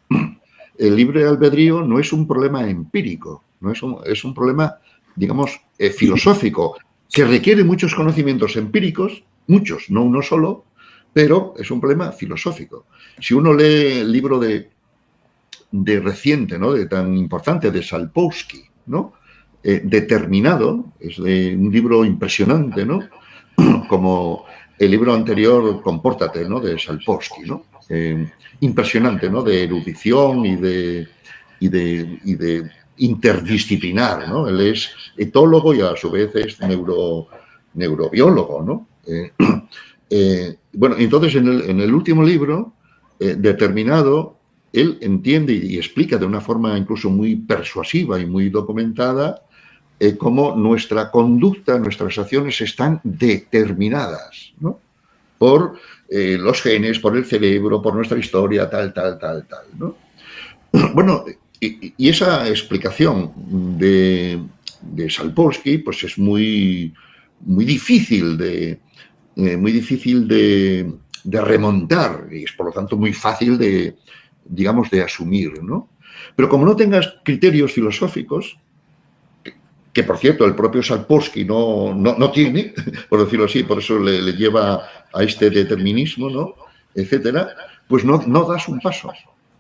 El libre albedrío no es un problema empírico, es un problema, digamos, filosófico, que requiere muchos conocimientos empíricos, muchos, no uno solo, pero es un problema filosófico. Si uno lee el libro de reciente, ¿no? De tan importante, de Sapolsky, ¿no? Determinado, es un libro impresionante, ¿no? Como el libro anterior, Compórtate, ¿no? De Sapolsky, ¿no? Impresionante, ¿no? De erudición y de interdisciplinar, ¿no? Él es etólogo y a su vez es neurobiólogo, ¿no? Bueno, entonces en el último libro, Determinado, él entiende y explica de una forma incluso muy persuasiva y muy documentada cómo nuestra conducta, nuestras acciones están determinadas, ¿no? Por los genes, por el cerebro, por nuestra historia, tal, ¿no? Bueno, y esa explicación de Sapolsky, pues es muy difícil de remontar y es, por lo tanto, muy fácil de asumir, ¿no? Pero como no tengas criterios filosóficos, que por cierto el propio Sapolsky no tiene, por decirlo así, por eso le lleva a este determinismo, ¿no? Etcétera, pues no das un paso.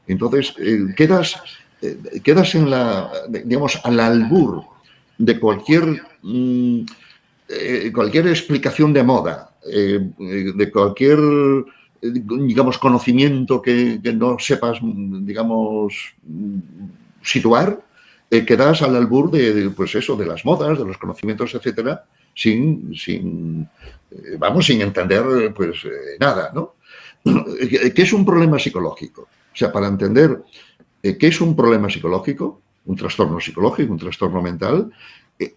Entonces quedas al albur de cualquier explicación de moda, de cualquier, conocimiento que no sepas, situar, quedas al albur de las modas, de los conocimientos, etcétera, sin entender, nada, ¿no? ¿Qué es un problema psicológico? O sea, para entender qué es un problema psicológico, un trastorno psicológico, un trastorno mental,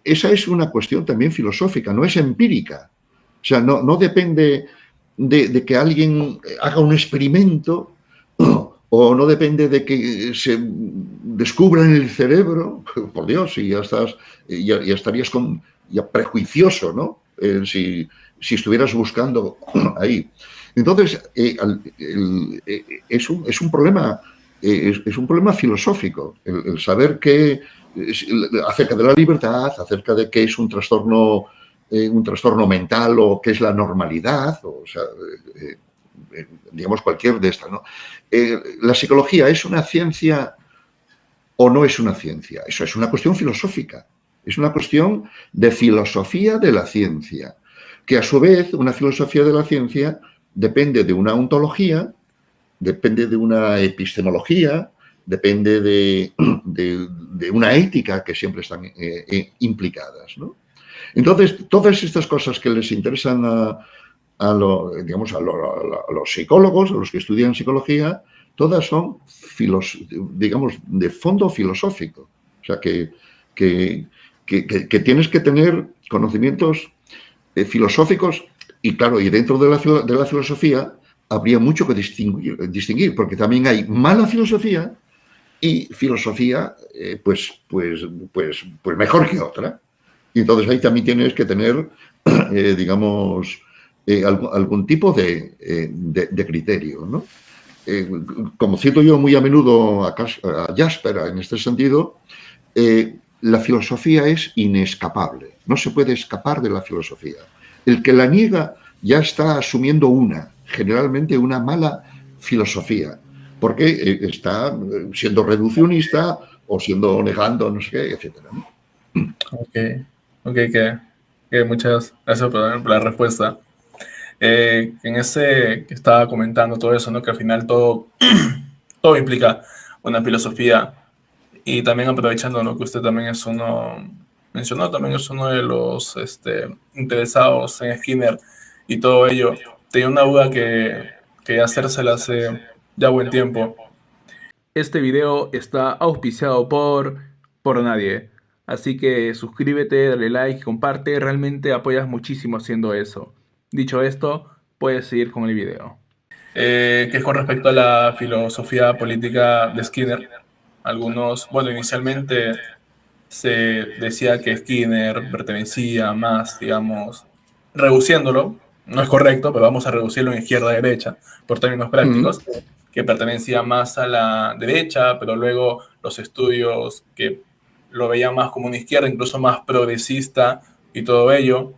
esa es una cuestión también filosófica, no es empírica. O sea, no depende de que alguien haga un experimento o no depende de que se descubra en el cerebro, por Dios, y ya estarías prejuicioso, ¿no? Si estuvieras buscando ahí. Entonces, es un problema, es un problema filosófico, el saber que acerca de la libertad, acerca de qué es un trastorno mental o qué es la normalidad, o sea, digamos cualquier de estas, ¿no? La psicología es una ciencia o no es una ciencia. Eso es una cuestión filosófica. Es una cuestión de filosofía de la ciencia, que a su vez una filosofía de la ciencia depende de una ontología, depende de una epistemología, depende de una ética que siempre están implicadas, ¿no? Entonces, todas estas cosas que les interesan a los psicólogos, a los que estudian psicología, todas son, digamos, de fondo filosófico. O sea, que tienes que tener conocimientos filosóficos y, claro, y dentro de la filosofía habría mucho que distinguir, porque también hay mala filosofía y filosofía, pues mejor que otra. Y entonces ahí también tienes que tener, digamos, algún tipo de criterio, ¿no? Como cito yo muy a menudo a Jasper en este sentido, la filosofía es inescapable, no se puede escapar de la filosofía. El que la niega ya está asumiendo generalmente una mala filosofía, porque está siendo reduccionista o siendo negando, no sé qué, etcétera, ¿no? Ok, que muchas gracias por la respuesta. En ese que estaba comentando todo eso, ¿no? Que al final todo, todo implica una filosofía. Y también aprovechando, ¿no? Que usted también es mencionó, también es uno de los interesados en Skinner y todo ello. Tenía una duda que hacérsela hace ya buen tiempo. Este video está auspiciado por nadie. Así que suscríbete, dale like, comparte. Realmente apoyas muchísimo haciendo eso. Dicho esto, puedes seguir con el video. Que es con respecto a la filosofía política de Skinner. Algunos, bueno, inicialmente se decía que Skinner pertenecía más, digamos, reduciéndolo, no es correcto, pero vamos a reducirlo en izquierda-derecha, por términos prácticos, que pertenecía más a la derecha, pero luego los estudios que lo veían más como una izquierda, incluso más progresista y todo ello.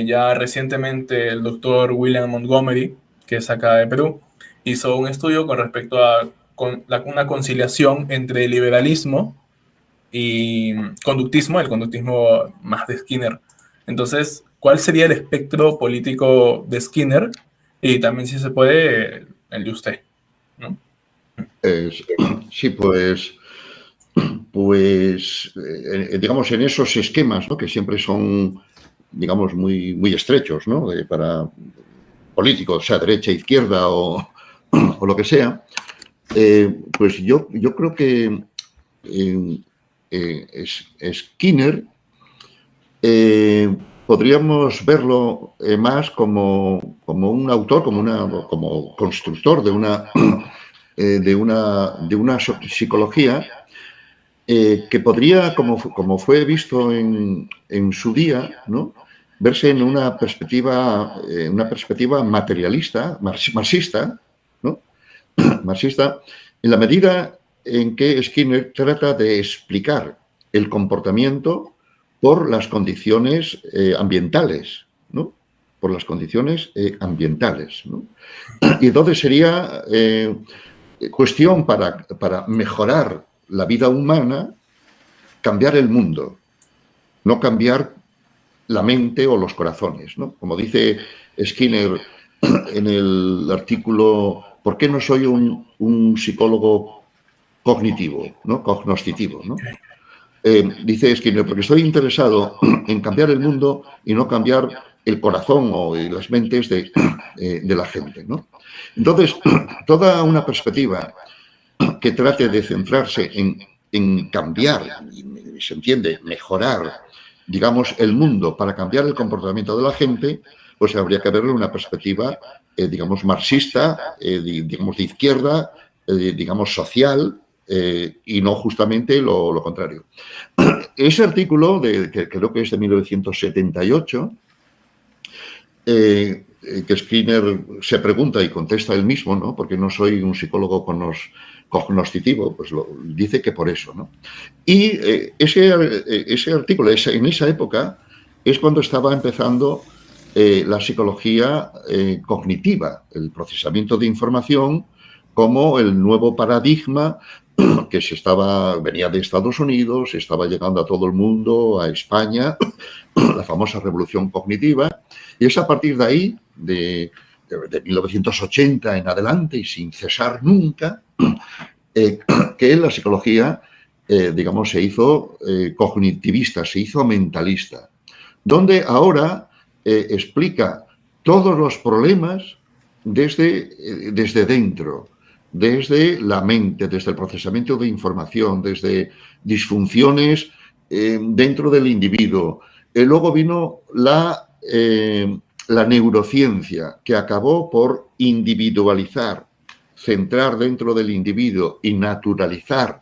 Ya recientemente el doctor William Montgomery, que es acá de Perú, hizo un estudio con respecto a una conciliación entre liberalismo y conductismo, el conductismo más de Skinner. Entonces, ¿cuál sería el espectro político de Skinner? Y también, si se puede, el de usted, ¿no? Sí, digamos, en esos esquemas, ¿no? Que siempre son, digamos, muy, muy estrechos, ¿no? Para políticos, sea derecha, izquierda o lo que sea, pues yo creo que Skinner podríamos verlo más como un autor, como constructor de una psicología que podría, como fue visto en su día, ¿no? Verse en una perspectiva materialista, marxista, ¿no? Marxista, en la medida en que Skinner trata de explicar el comportamiento por las condiciones ambientales, ¿no? Por las condiciones ambientales, ¿no? Y entonces sería cuestión para mejorar la vida humana, cambiar el mundo, no cambiar la mente o los corazones, ¿no? Como dice Skinner en el artículo ¿Por qué no soy un psicólogo cognitivo, ¿no? Cognoscitivo, ¿no? Dice Skinner, porque estoy interesado en cambiar el mundo y no cambiar el corazón o las mentes de la gente, ¿no? Entonces, toda una perspectiva que trate de centrarse en cambiar, y se entiende, mejorar, digamos, el mundo para cambiar el comportamiento de la gente, pues habría que verlo en una perspectiva, digamos, marxista, digamos, de izquierda, digamos, social, y no justamente lo contrario. Ese artículo, que creo que es de 1978, que Skinner se pregunta y contesta él mismo, ¿no? Porque no soy un psicólogo cognoscitivo, pues dice que por eso, ¿no? Y ese artículo, en esa época, es cuando estaba empezando la psicología cognitiva, el procesamiento de información como el nuevo paradigma que venía de Estados Unidos, estaba llegando a todo el mundo, a España, la famosa revolución cognitiva, y es a partir de ahí, de 1980 en adelante y sin cesar nunca, que la psicología, digamos, se hizo cognitivista, se hizo mentalista, donde ahora explica todos los problemas desde dentro, desde la mente, desde el procesamiento de información, desde disfunciones dentro del individuo. Luego vino la neurociencia, que acabó por individualizar, centrar dentro del individuo y naturalizar,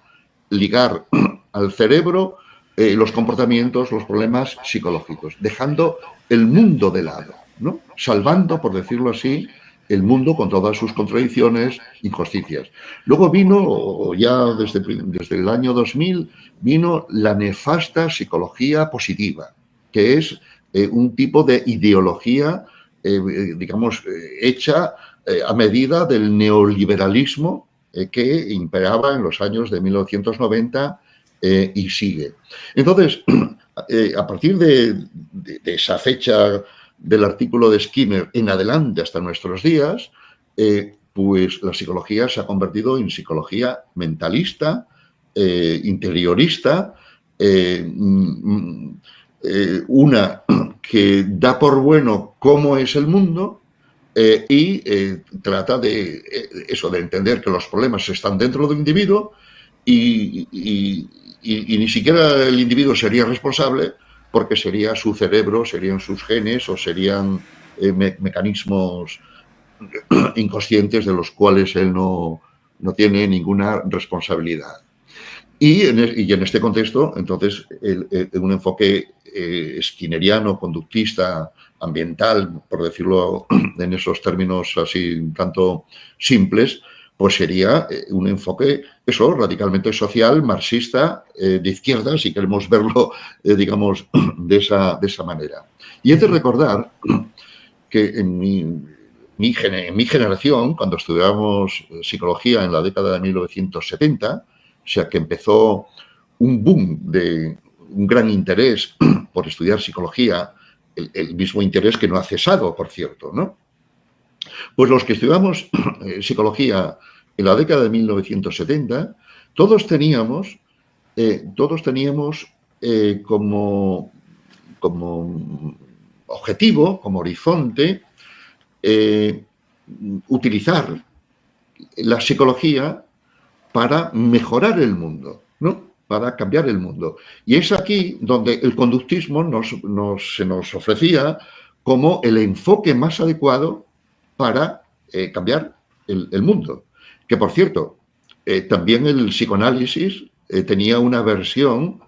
ligar al cerebro los comportamientos, los problemas psicológicos, dejando el mundo de lado, ¿no? Salvando, por decirlo así, el mundo con todas sus contradicciones, injusticias. Luego vino, ya desde el año 2000, vino la nefasta psicología positiva, que es un tipo de ideología, digamos, hecha a medida del neoliberalismo que imperaba en los años de 1990 y sigue. Entonces, a partir de esa fecha del artículo de Skinner en adelante hasta nuestros días, pues la psicología se ha convertido en psicología mentalista, interiorista, una que da por bueno cómo es el mundo y trata de eso, de entender que los problemas están dentro del individuo y ni siquiera el individuo sería responsable, porque sería su cerebro, serían sus genes o serían mecanismos inconscientes de los cuales él no tiene ninguna responsabilidad. Y en este contexto, entonces, un enfoque skinneriano, conductista, ambiental, por decirlo en esos términos así un tanto simples, pues sería un enfoque, eso, radicalmente social, marxista, de izquierda, si queremos verlo, digamos, de esa manera. Y he de recordar que en mi generación, cuando estudiábamos psicología en la década de 1970, o sea, que empezó un boom de un gran interés por estudiar psicología, el mismo interés que no ha cesado, por cierto, ¿no? Pues los que estudiamos psicología en la década de 1970, todos teníamos como objetivo, como horizonte, utilizar la psicología para mejorar el mundo, ¿no? Para cambiar el mundo. Y es aquí donde el conductismo se nos ofrecía como el enfoque más adecuado para cambiar el mundo. Que, por cierto, también el psicoanálisis tenía una versión,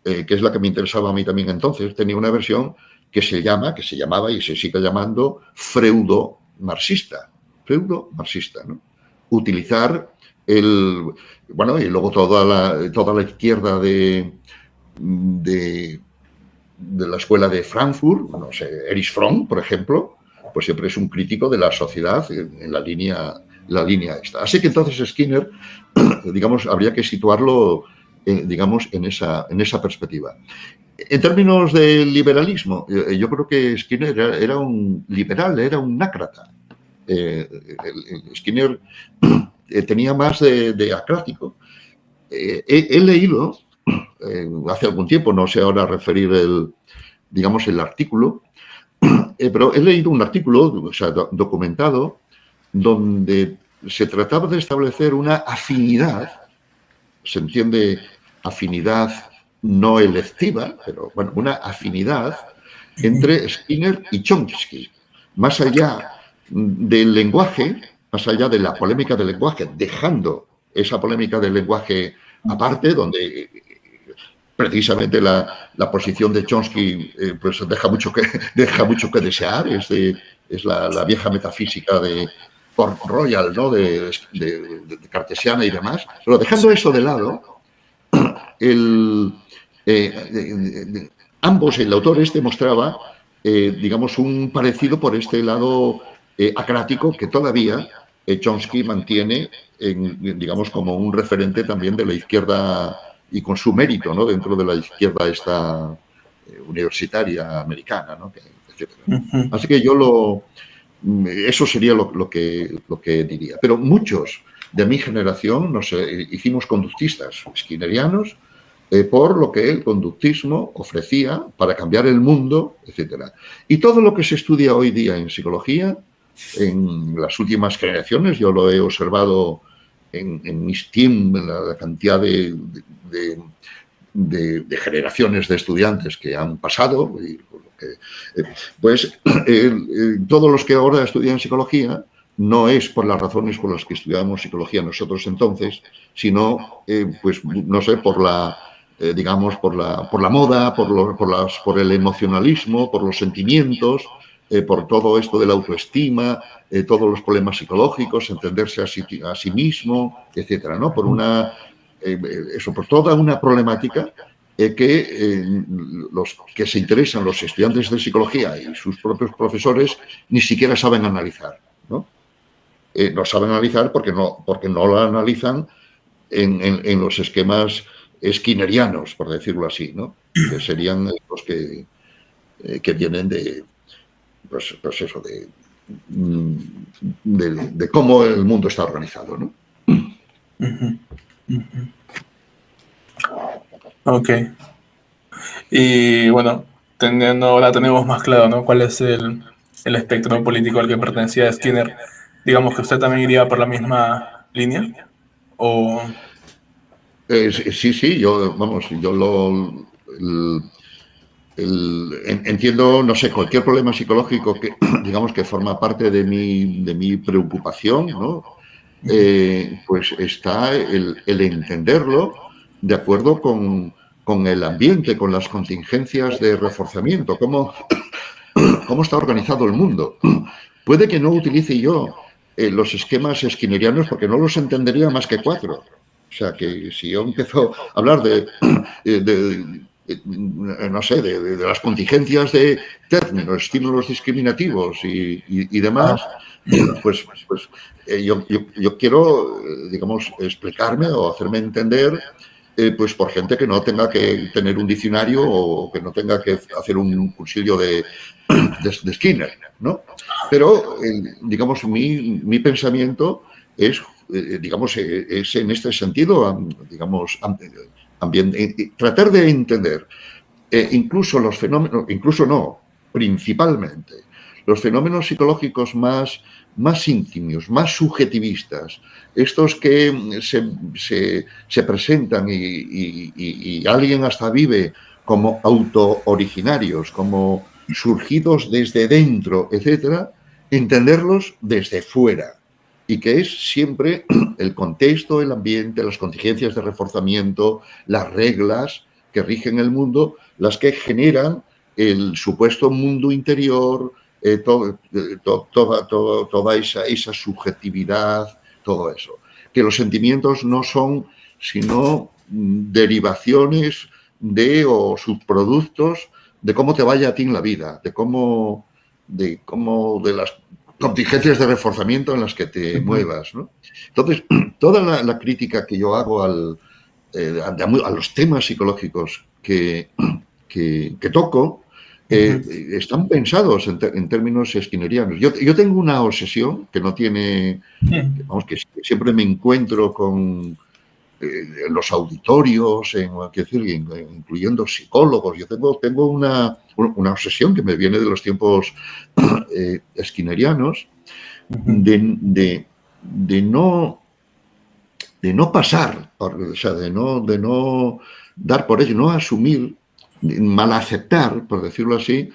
que es la que me interesaba a mí también entonces, tenía una versión que se llamaba y se sigue llamando freudo-marxista, ¿no? Utilizar bueno, y luego toda la izquierda de la escuela de Frankfurt, no sé, Erich Fromm, por ejemplo, pues siempre es un crítico de la sociedad en la línea esta. Así que entonces Skinner, digamos, habría que situarlo, digamos, en esa perspectiva. En términos de liberalismo, yo creo que Skinner era un liberal, era un nácrata. Skinner tenía más de acrático. He leído hace algún tiempo, no sé ahora referir el artículo, pero he leído un artículo, o sea, documentado, donde se trataba de establecer una afinidad, se entiende afinidad no electiva, pero bueno, una afinidad entre Skinner y Chomsky, más allá del lenguaje, más allá de la polémica del lenguaje, dejando esa polémica del lenguaje aparte, donde precisamente la posición de Chomsky pues deja mucho que desear, es de es la vieja metafísica de Port Royal, ¿no? de cartesiana y demás. Pero dejando eso de lado, ambos, el autor mostraba, digamos, un parecido por este lado acrático que todavía Chomsky mantiene, digamos, como un referente también de la izquierda y con su mérito, ¿no? Dentro de la izquierda esta universitaria americana, ¿no? Etcétera. Así que eso sería lo que diría. Pero muchos de mi generación nos hicimos conductistas skinnerianos por lo que el conductismo ofrecía para cambiar el mundo, etcétera. Y todo lo que se estudia hoy día en psicología, en las últimas generaciones, yo lo he observado en mis team, en la cantidad de generaciones de estudiantes que han pasado, y pues todos los que ahora estudian psicología no es por las razones por las que estudiamos psicología nosotros entonces, sino, pues no sé, digamos, por la moda, por el emocionalismo, por los sentimientos, por todo esto de la autoestima, todos los problemas psicológicos, entenderse a sí mismo, etcétera, ¿no? Por toda una problemática que los que se interesan, los estudiantes de psicología y sus propios profesores, ni siquiera saben analizar, ¿no? No saben analizar porque no lo analizan en los esquemas skinnerianos, por decirlo así, ¿no? Que serían los que vienen de, pues eso, de cómo el mundo está organizado, ¿no? Ok. Y bueno, ahora tenemos más claro, ¿no? ¿Cuál es el espectro político al que pertenecía Skinner? Digamos que usted también iría por la misma línea. ¿O...? Sí, yo entiendo, no sé, cualquier problema psicológico que, digamos, que forma parte de mi preocupación, ¿no? Pues está el entenderlo de acuerdo con el ambiente, con las contingencias de reforzamiento, cómo está organizado el mundo. Puede que no utilice yo los esquemas skinnerianos porque no los entendería más que 4. O sea, que si yo empiezo a hablar no sé, de las contingencias de términos, estímulos discriminativos y demás, pues yo quiero, digamos, explicarme o hacerme entender pues por gente que no tenga que tener un diccionario o que no tenga que hacer un cursillo de Skinner, ¿no? Pero, digamos, mi pensamiento es, digamos, es en este sentido, digamos, tratar de entender incluso los fenómenos, incluso no, principalmente, los fenómenos psicológicos más íntimos, más subjetivistas, estos que se presentan y alguien hasta vive como auto-originarios, como surgidos desde dentro, etcétera, entenderlos desde fuera. Y que es siempre el contexto, el ambiente, las contingencias de reforzamiento, las reglas que rigen el mundo, las que generan el supuesto mundo interior, toda esa subjetividad, todo eso. Que los sentimientos no son sino derivaciones o subproductos de cómo te vaya a ti en la vida, de las contingencias de reforzamiento en las que te muevas, ¿no? Entonces, toda la crítica que yo hago a los temas psicológicos que toco están pensados en términos skinnerianos. Yo tengo una obsesión que no tiene, vamos, que siempre me encuentro con los auditorios, incluyendo psicólogos. Yo tengo una obsesión que me viene de los tiempos skinnerianos de no pasar, o sea, de no dar por ello, no asumir, mal aceptar, por decirlo así,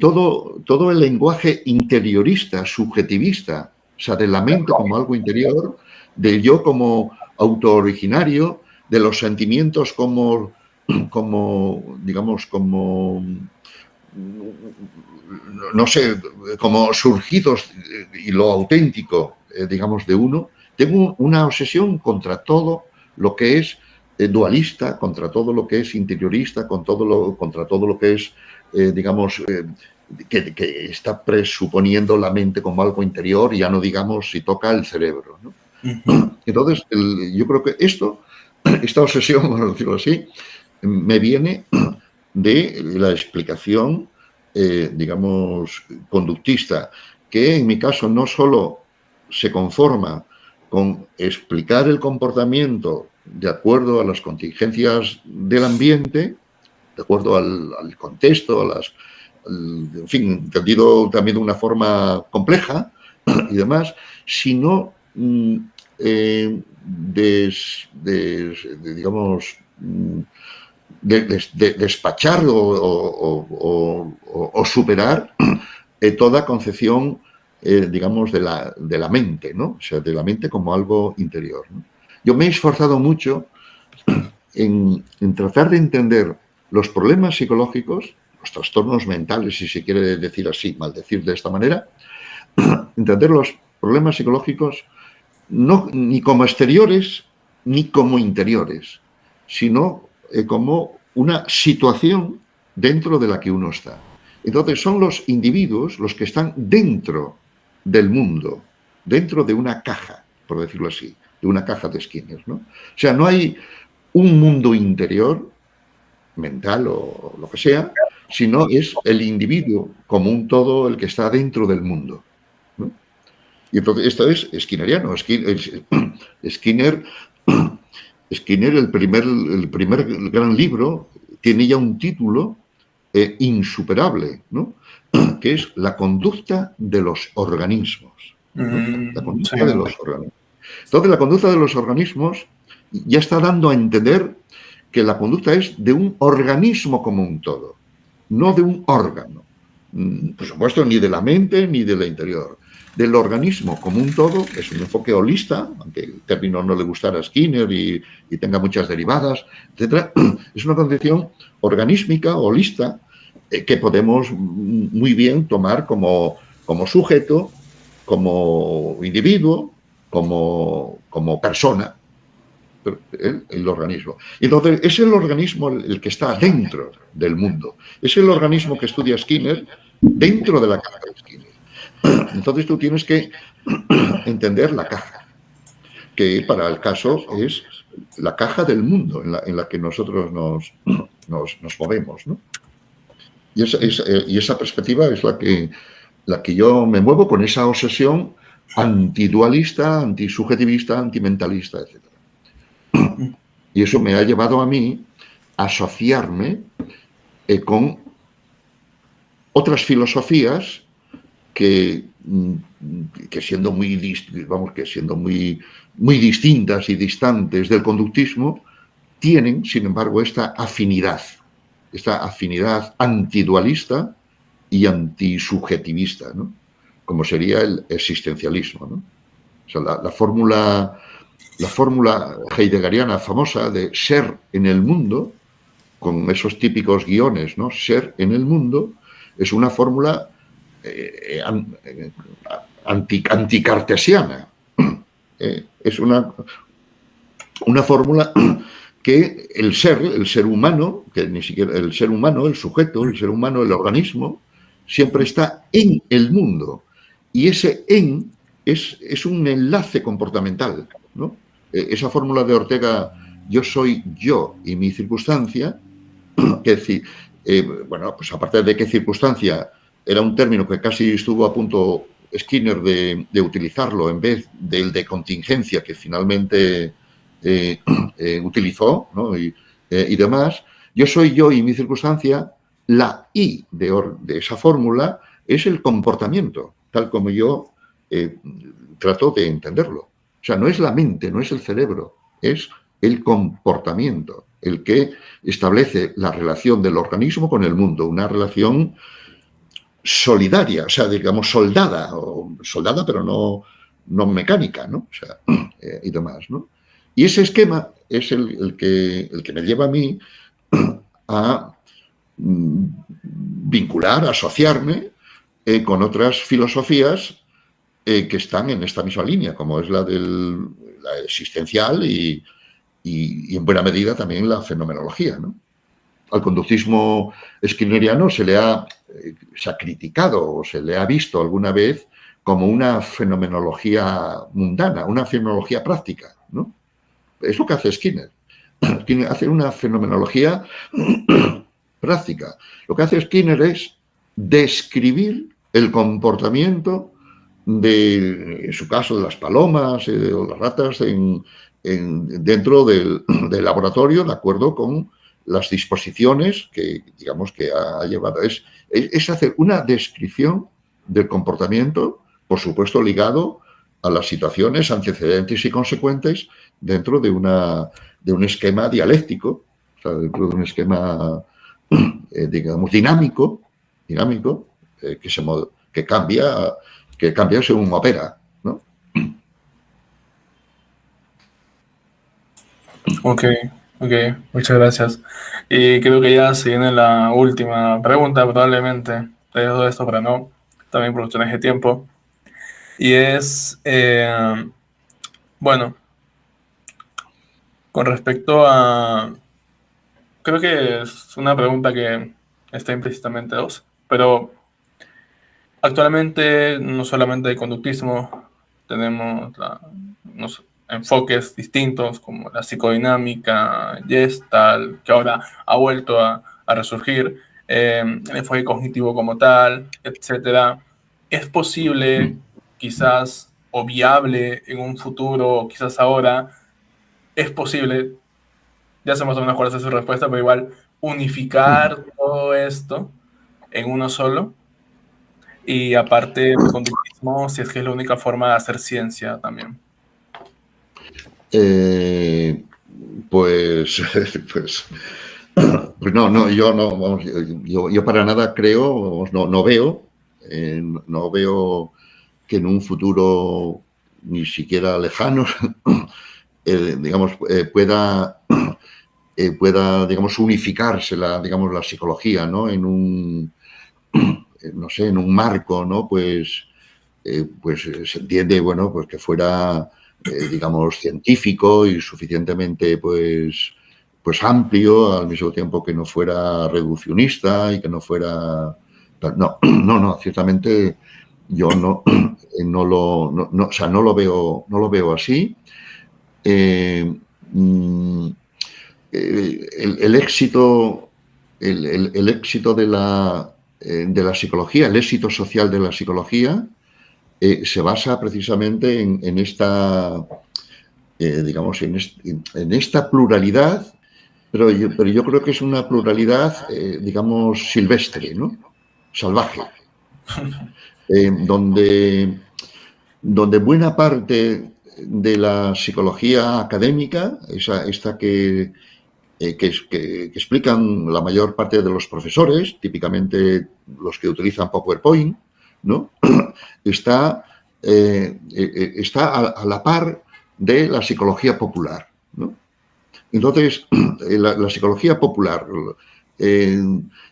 todo el lenguaje interiorista, subjetivista, o sea, del lamento como algo interior, del yo como autooriginario, de los sentimientos como digamos, como no sé, como surgidos y lo auténtico, digamos, de uno, tengo una obsesión contra todo lo que es dualista, contra todo lo que es interiorista, contra todo lo que es, digamos, que está presuponiendo la mente como algo interior, ya no digamos si toca el cerebro, ¿no? Entonces, yo creo que esta obsesión, por decirlo así, me viene de la explicación, digamos, conductista, que en mi caso no solo se conforma con explicar el comportamiento de acuerdo a las contingencias del ambiente, de acuerdo al contexto, en fin, entendido también de una forma compleja y demás, sino digamos, despachar o superar toda concepción, digamos, de la mente, ¿no? O sea, de la mente como algo interior, ¿no? Yo me he esforzado mucho en tratar de entender los problemas psicológicos, los trastornos mentales, si se quiere decir así, maldecir de esta manera, entender los problemas psicológicos no ni como exteriores ni como interiores, sino como una situación dentro de la que uno está. Entonces son los individuos los que están dentro del mundo, dentro de una caja, por decirlo así, de una caja de Skinner, ¿no? O sea, no hay un mundo interior, mental o lo que sea, sino es el individuo como un todo el que está dentro del mundo, ¿no? Y entonces esto es skinneriano. Skinner, el primer gran libro, tiene ya un título insuperable, ¿no? Que es La conducta de los organismos, ¿no? La Sí. conducta de los organismos. Entonces, la conducta de los organismos ya está dando a entender que la conducta es de un organismo como un todo, no de un órgano. Por supuesto, ni de la mente ni del interior. Del organismo como un todo, es un enfoque holista, aunque el término no le gustara a Skinner y tenga muchas derivadas, etc. Es una concepción organísmica, holista, que podemos muy bien tomar como sujeto, como individuo, como persona, el organismo. Entonces, es el organismo el que está dentro del mundo. Es el organismo que estudia Skinner dentro de la caja de Skinner. Entonces tú tienes que entender la caja, que para el caso es la caja del mundo en la que nosotros nos movemos, ¿no? Y esa perspectiva es la que yo me muevo con esa obsesión antidualista, antisubjetivista, antimentalista, etc. Y eso me ha llevado a mí a asociarme con otras filosofías que siendo muy distintas y distantes del conductismo, tienen, sin embargo, esta afinidad antidualista y antisubjetivista, ¿no? Como sería el existencialismo, ¿no? O sea, la fórmula heideggeriana famosa de ser en el mundo, con esos típicos guiones, ¿no? Ser en el mundo, es una fórmula anticartesiana. Es una fórmula que el ser humano, que ni siquiera el ser humano, el sujeto, el ser humano, el organismo, siempre está en el mundo. Y ese en es un enlace comportamental, ¿no? Esa fórmula de Ortega, yo soy yo y mi circunstancia, que decir, bueno, pues aparte de qué circunstancia, era un término que casi estuvo a punto Skinner de utilizarlo en vez del de contingencia que finalmente utilizó, ¿no? y demás. Yo soy yo y mi circunstancia, la I de esa fórmula es el comportamiento, tal como yo trato de entenderlo. O sea, no es la mente, no es el cerebro, es el comportamiento el que establece la relación del organismo con el mundo, una relación solidaria, o sea, digamos, soldada pero no mecánica, ¿no? O sea, y demás, ¿no? Y ese esquema es el que me lleva a mí a vincular, asociarme con otras filosofías que están en esta misma línea, como es la existencial y en buena medida también la fenomenología, ¿no? Al conductismo skinneriano se ha criticado o se le ha visto alguna vez como una fenomenología mundana, una fenomenología práctica, ¿no? Es lo que hace Skinner. Skinner hace una fenomenología práctica. Lo que hace Skinner es describir el comportamiento en su caso, de las palomas o las ratas dentro del laboratorio, de acuerdo con las disposiciones que, digamos, que ha llevado. Es hacer una descripción del comportamiento, por supuesto, ligado a las situaciones antecedentes y consecuentes dentro de un esquema dialéctico, o sea, dentro de un esquema, digamos, dinámico que cambia según opera, ¿no? Ok, muchas gracias. Y creo que ya se viene la última pregunta, probablemente, de todo esto, para no también por cuestiones de tiempo. Y es, bueno, con respecto a, creo que es una pregunta que está implícitamente dos, pero actualmente no solamente hay conductismo, tenemos unos enfoques distintos como la psicodinámica, Gestalt, que ahora ha vuelto a resurgir, el enfoque cognitivo como tal, etcétera. ¿Es posible, quizás, o viable en un futuro, o quizás ahora, es posible, ya sé más o menos cuál es su respuesta, pero igual, unificar todo esto en uno solo? Y aparte, el conductismo, si es que es la única forma de hacer ciencia también. Pues, pues no, yo no, vamos, yo para nada creo, no veo que en un futuro ni siquiera lejano, digamos, pueda, digamos, unificarse la psicología, ¿no? En un marco, ¿no? Pues se entiende, bueno, pues que fuera, digamos, científico y suficientemente, pues amplio, al mismo tiempo que no fuera reduccionista y que no fuera... No, ciertamente yo no lo veo así. El éxito de la psicología, el éxito social de la psicología, se basa precisamente en esta, digamos, en esta pluralidad, pero yo creo que es una pluralidad, digamos, silvestre, ¿no? Salvaje, donde buena parte de la psicología académica, esta que explican la mayor parte de los profesores, típicamente los que utilizan PowerPoint, ¿no? Está a la par de la psicología popular, ¿no? Entonces, la psicología popular,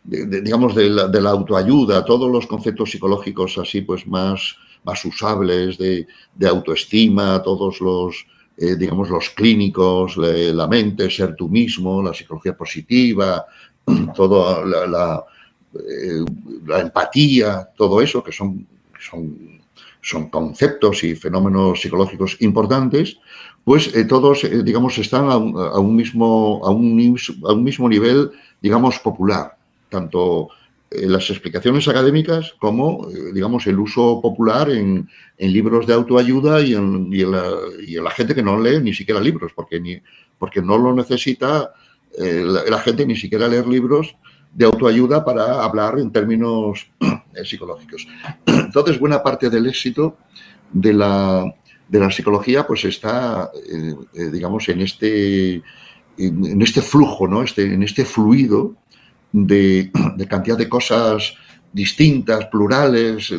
digamos, de la autoayuda, todos los conceptos psicológicos así, pues más usables de autoestima, todos los, digamos, los clínicos, la mente, ser tú mismo, la psicología positiva, toda la empatía, todo eso, que son conceptos y fenómenos psicológicos importantes, pues todos, digamos, están a un mismo nivel, digamos, popular, tanto las explicaciones académicas como, digamos, el uso popular en libros de autoayuda y en la gente que no lee ni siquiera libros, porque no lo necesita la gente ni siquiera leer libros de autoayuda para hablar en términos psicológicos. Entonces, buena parte del éxito de la psicología pues está, digamos, en este flujo, ¿no? En este fluido de cantidad de cosas distintas, plurales,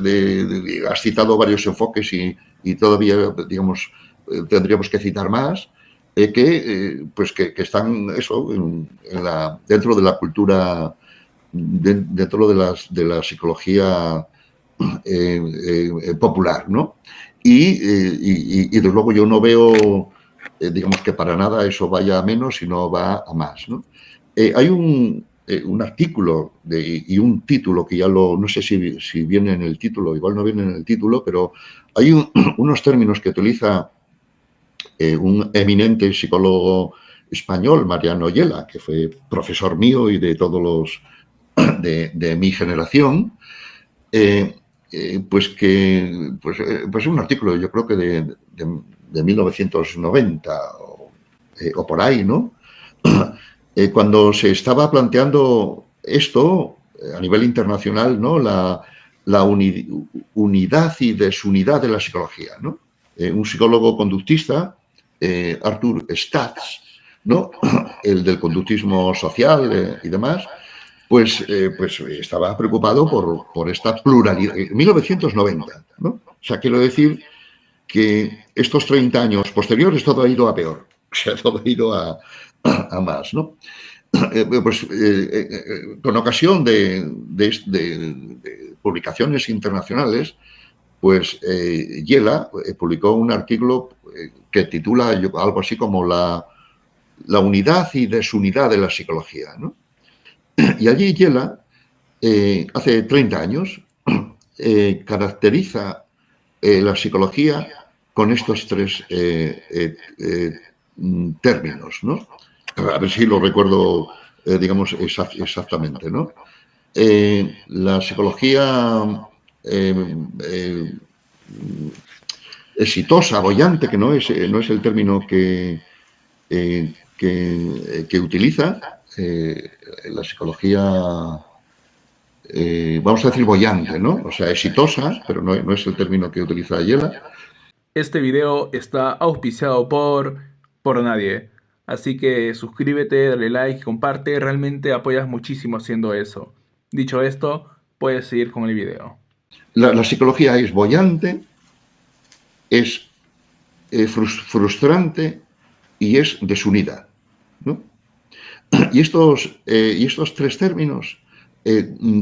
has citado varios enfoques y todavía, digamos, tendríamos que citar más, que están eso dentro de la cultura dentro de la psicología popular, ¿no? Y desde luego yo no veo, digamos, que para nada eso vaya a menos, sino va a más, ¿no? Hay un artículo y un título que ya no sé si viene en el título, igual no viene en el título, pero hay unos términos que utiliza un eminente psicólogo español, Mariano Yela, que fue profesor mío y de todos los de mi generación, pues es un artículo, yo creo que de 1990 o por ahí, ¿no? Cuando se estaba planteando esto a nivel internacional, ¿no? La unidad y desunidad de la psicología, ¿no? Un psicólogo conductista, Arthur Stats, ¿no? El del conductismo social y demás, pues estaba preocupado por esta pluralidad. 1990, ¿no? O sea, quiero decir que estos 30 años posteriores todo ha ido a peor, o sea, todo ha ido a más, ¿no? Con ocasión de publicaciones internacionales, pues Yela publicó un artículo que titula algo así como la unidad y desunidad de la psicología, ¿no? Y allí Yela, hace 30 años, caracteriza la psicología con estos tres términos, ¿no? A ver si lo recuerdo, digamos, exactamente, ¿no? La psicología exitosa, boyante, que no es el término que utiliza, la psicología, vamos a decir boyante, ¿no? O sea, exitosa, pero no es el término que utiliza Yela. Este video está auspiciado por nadie. Así que suscríbete, dale like, comparte, realmente apoyas muchísimo haciendo eso. Dicho esto, puedes seguir con el video. La psicología es boyante, es frustrante y es desunida, ¿no? Y estos tres términos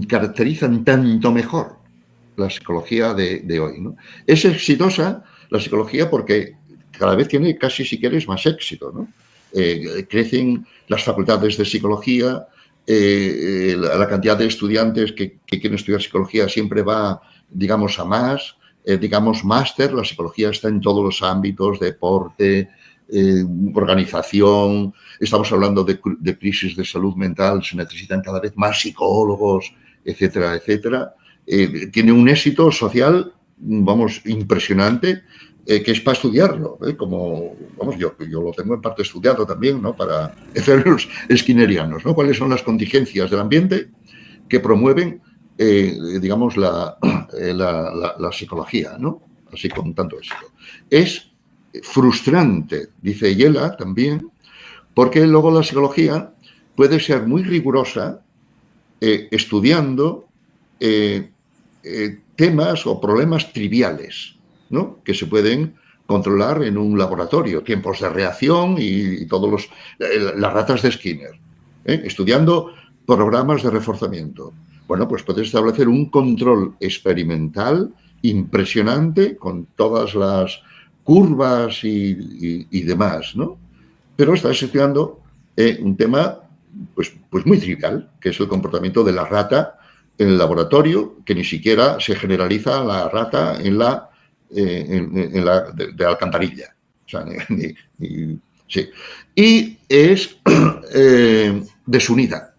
caracterizan tanto mejor la psicología de hoy, ¿no? Es exitosa la psicología porque cada vez tiene casi, si quieres, más éxito, ¿no? Crecen las facultades de psicología, la cantidad de estudiantes que quieren estudiar psicología siempre va, digamos, a más, digamos, máster. La psicología está en todos los ámbitos, deporte, organización. Estamos hablando de crisis de salud mental, se necesitan cada vez más psicólogos, etcétera, etcétera. Tiene un éxito social, vamos, impresionante, que es para estudiarlo, como, vamos, yo lo tengo en parte estudiado también, ¿no? Para efectos skinnerianos, ¿no? ¿Cuáles son las contingencias del ambiente que promueven, digamos, la psicología, ¿no? Así con tanto éxito. Es frustrante, dice Yela también, porque luego la psicología puede ser muy rigurosa estudiando temas o problemas triviales, ¿no? Que se pueden controlar en un laboratorio, tiempos de reacción y todos las ratas de Skinner, estudiando programas de reforzamiento. Bueno, pues puedes establecer un control experimental impresionante con todas las curvas y demás, ¿no? Pero estás estudiando un tema pues muy trivial, que es el comportamiento de la rata en el laboratorio, que ni siquiera se generaliza la rata en la de alcantarilla. O sea, sí. Y es desunida,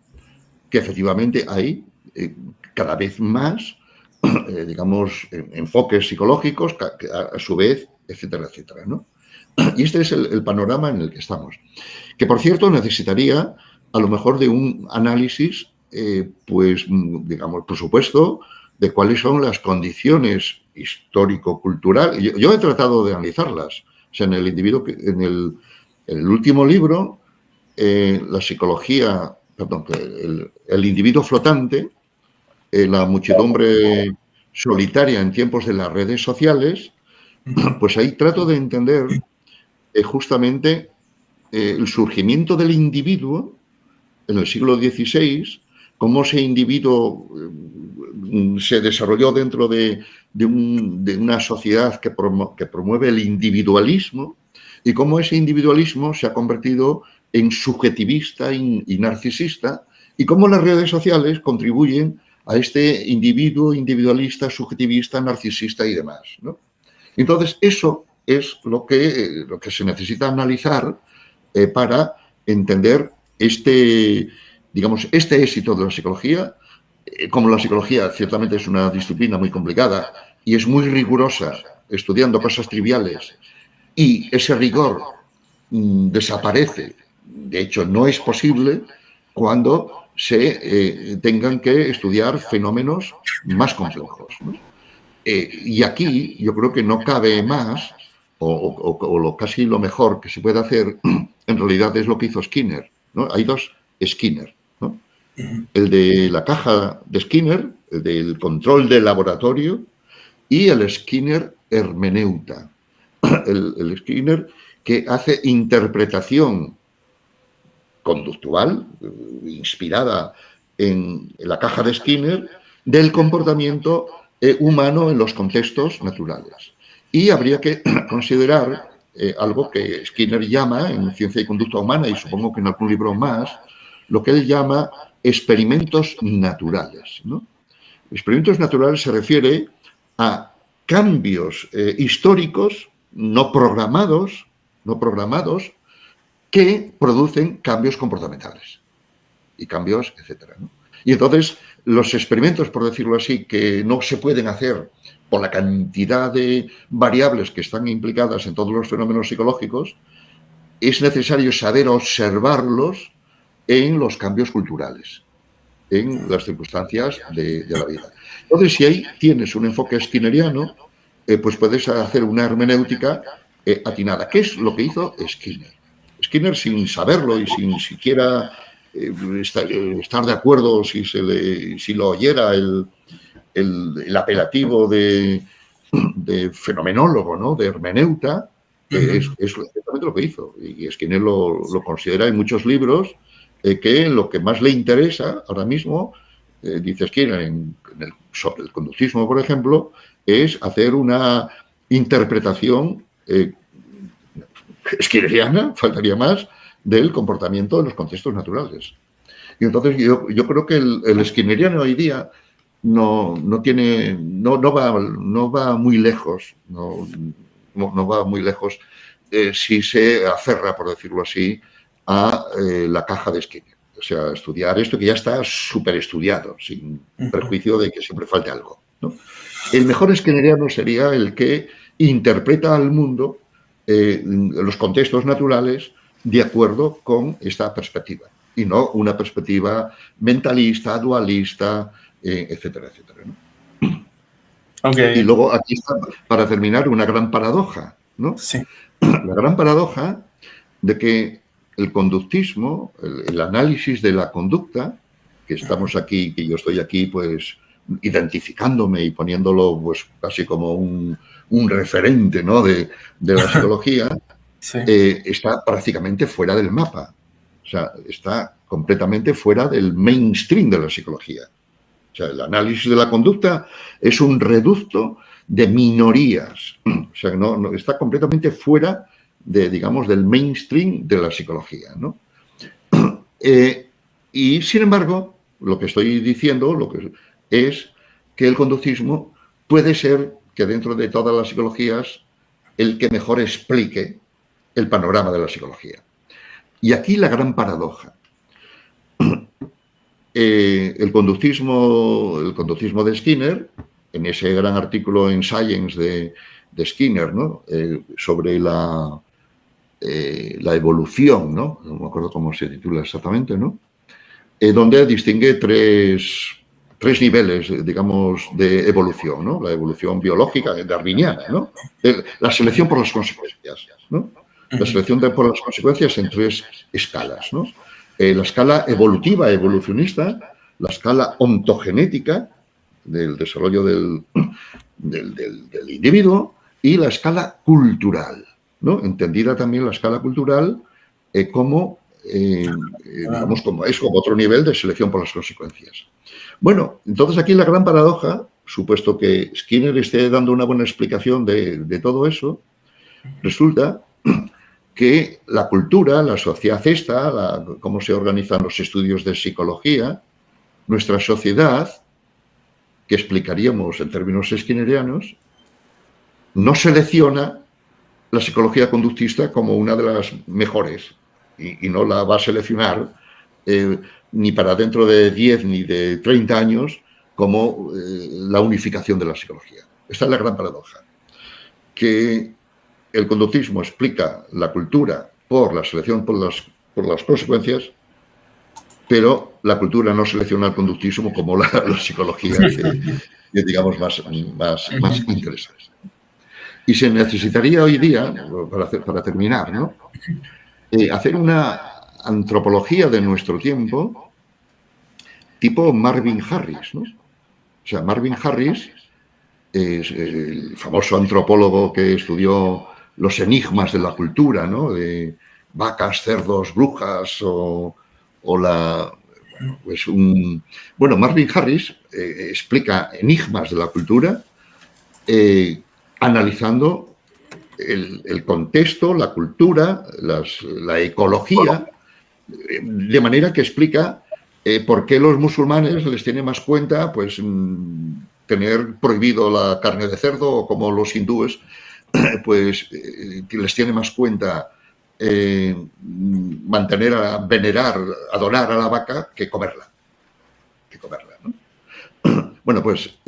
que efectivamente hay cada vez más, digamos, enfoques psicológicos, que a su vez, etcétera, etcétera, ¿no? Y este es el panorama en el que estamos. Que, por cierto, necesitaría a lo mejor de un análisis, pues, digamos, por supuesto, de cuáles son las condiciones histórico-culturales. Yo he tratado de analizarlas. O sea, en el individuo, en el último libro, la psicología, perdón, el individuo flotante, la muchedumbre solitaria en tiempos de las redes sociales, pues ahí trato de entender justamente el surgimiento del individuo en el siglo XVI cómo ese individuo se desarrolló dentro de una sociedad que promueve el individualismo y cómo ese individualismo se ha convertido en subjetivista y narcisista y cómo las redes sociales contribuyen a este individuo individualista, subjetivista, narcisista y demás, ¿no? Entonces, eso es lo que se necesita analizar para entender digamos, este éxito de la psicología. Como la psicología ciertamente es una disciplina muy complicada y es muy rigurosa, estudiando cosas triviales, y ese rigor desaparece. De hecho, no es posible cuando se tengan que estudiar fenómenos más complejos, ¿no? Y aquí yo creo que no cabe más, casi lo mejor que se puede hacer, en realidad es lo que hizo Skinner, ¿no? Hay dos Skinner, ¿no? El de la caja de Skinner, el del control del laboratorio, y el Skinner hermeneuta, el Skinner que hace interpretación conductual, inspirada en la caja de Skinner, del comportamiento humano en los contextos naturales. Y habría que considerar algo que Skinner llama, en Ciencia y Conducta Humana, y supongo que en algún libro más, lo que él llama experimentos naturales, ¿no? Experimentos naturales se refiere a cambios históricos no programados, que producen cambios comportamentales y cambios, etcétera, ¿no? Y entonces los experimentos, por decirlo así, que no se pueden hacer por la cantidad de variables que están implicadas en todos los fenómenos psicológicos, es necesario saber observarlos en los cambios culturales, en las circunstancias de la vida. Entonces, si ahí tienes un enfoque skinneriano, pues puedes hacer una hermenéutica atinada. ¿Qué es lo que hizo Skinner? Skinner, sin saberlo y sin siquiera estar de acuerdo si lo oyera el apelativo de fenomenólogo, ¿no? De hermeneuta, es exactamente lo que hizo. Y Skinner lo considera en muchos libros que lo que más le interesa ahora mismo, dice Skinner, sobre el conductismo, por ejemplo, es hacer una interpretación skinneriana, faltaría más, del comportamiento en los contextos naturales. Y entonces yo creo que el skinneriano hoy día no va muy lejos, no va muy lejos si se aferra, por decirlo así, a la caja de Skinner. O sea, estudiar esto que ya está súper estudiado, sin perjuicio de que siempre falte algo, ¿no? El mejor skinneriano sería el que interpreta al mundo los contextos naturales de acuerdo con esta perspectiva y no una perspectiva mentalista, dualista, etcétera, etcétera, ¿no? Okay. Y luego aquí está, para terminar, una gran paradoja, ¿no? Sí. La gran paradoja de que el conductismo, el análisis de la conducta, que estamos aquí, que yo estoy aquí, pues identificándome y poniéndolo pues casi como un referente, ¿no? de la psicología, sí. Está prácticamente fuera del mapa. O sea, está completamente fuera del mainstream de la psicología. O sea, el análisis de la conducta es un reducto de minorías. O sea, no está completamente fuera digamos, del mainstream de la psicología, ¿no? Y, sin embargo, lo que estoy diciendo es que el conductismo puede ser que dentro de todas las psicologías el que mejor explique el panorama de la psicología. Y aquí la gran paradoja. El conductismo de Skinner, en ese gran artículo en Science de Skinner, ¿no? Sobre la evolución, ¿no? No me acuerdo cómo se titula exactamente, ¿no? Donde distingue tres niveles, digamos, de evolución, ¿no? La evolución biológica, darwiniana, ¿no? La selección por las consecuencias, ¿no? La selección por las consecuencias en tres escalas, ¿no? La escala evolutiva, evolucionista, la escala ontogenética, del desarrollo del individuo, y la escala cultural, ¿no? Entendida también la escala cultural como digamos, es como otro nivel de selección por las consecuencias. Bueno, entonces aquí la gran paradoja, supuesto que Skinner esté dando una buena explicación de todo eso, resulta que la cultura, la sociedad esta, cómo se organizan los estudios de psicología, nuestra sociedad, que explicaríamos en términos skinnerianos, no selecciona la psicología conductista como una de las mejores y no la va a seleccionar ni para dentro de 10 ni de 30 años como la unificación de la psicología. Esta es la gran paradoja, que el conductismo explica la cultura por la selección, por las consecuencias, pero la cultura no selecciona el conductismo como la psicología que digamos, más interesante. Y se necesitaría hoy día, para terminar, ¿no? Hacer una antropología de nuestro tiempo tipo Marvin Harris, ¿no? O sea, Marvin Harris es el famoso antropólogo que estudió los enigmas de la cultura, ¿no? De vacas, cerdos, brujas Bueno, Marvin Harris explica enigmas de la cultura analizando el contexto, la cultura, la ecología, de manera que explica por qué los musulmanes les tiene más cuenta pues tener prohibido la carne de cerdo, o como los hindúes pues les tiene más cuenta venerar, adorar a la vaca que comerla. ¿No? Bueno, pues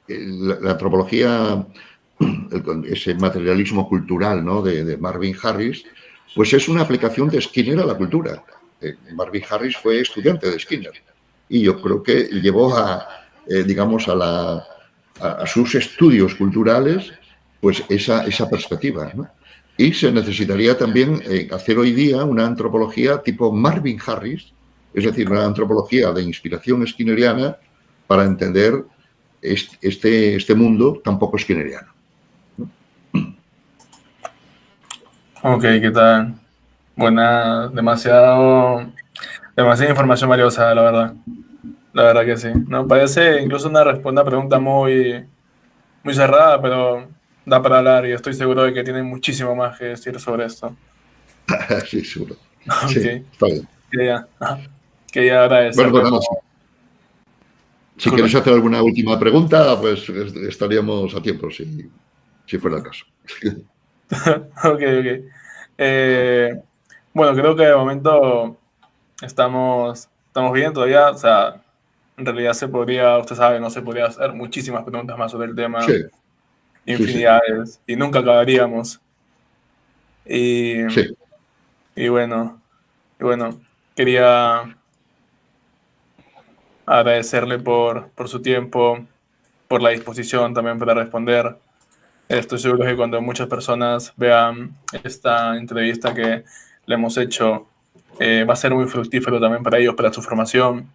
la antropología, ese materialismo cultural, ¿no? de Marvin Harris, pues es una aplicación de Skinner a la cultura. Marvin Harris fue estudiante de Skinner y yo creo que llevó digamos, a sus estudios culturales pues esa perspectiva, ¿no? Y se necesitaría también hacer hoy día una antropología tipo Marvin Harris, es decir, una antropología de inspiración skinneriana para entender este mundo tan poco skinneriano. Ok, ¿qué tal? Buena, demasiada información valiosa, la verdad. La verdad que sí. No, parece incluso una pregunta muy cerrada, pero da para hablar y estoy seguro de que tienen muchísimo más que decir sobre esto. Sí, seguro. Ok. Sí, está bien. Quería agradecerle. Bueno, pues nada, si quieres hacer alguna última pregunta, pues estaríamos a tiempo, si fuera el caso. Ok. Bueno, creo que de momento estamos bien todavía. O sea, en realidad usted sabe, no se podría hacer muchísimas preguntas más sobre el tema. Sí. Infinidades. Sí. Y nunca acabaríamos. Y bueno, quería agradecerle por su tiempo, por la disposición también para responder. Estoy seguro que cuando muchas personas vean esta entrevista que le hemos hecho, va a ser muy fructífero también para ellos, para su formación.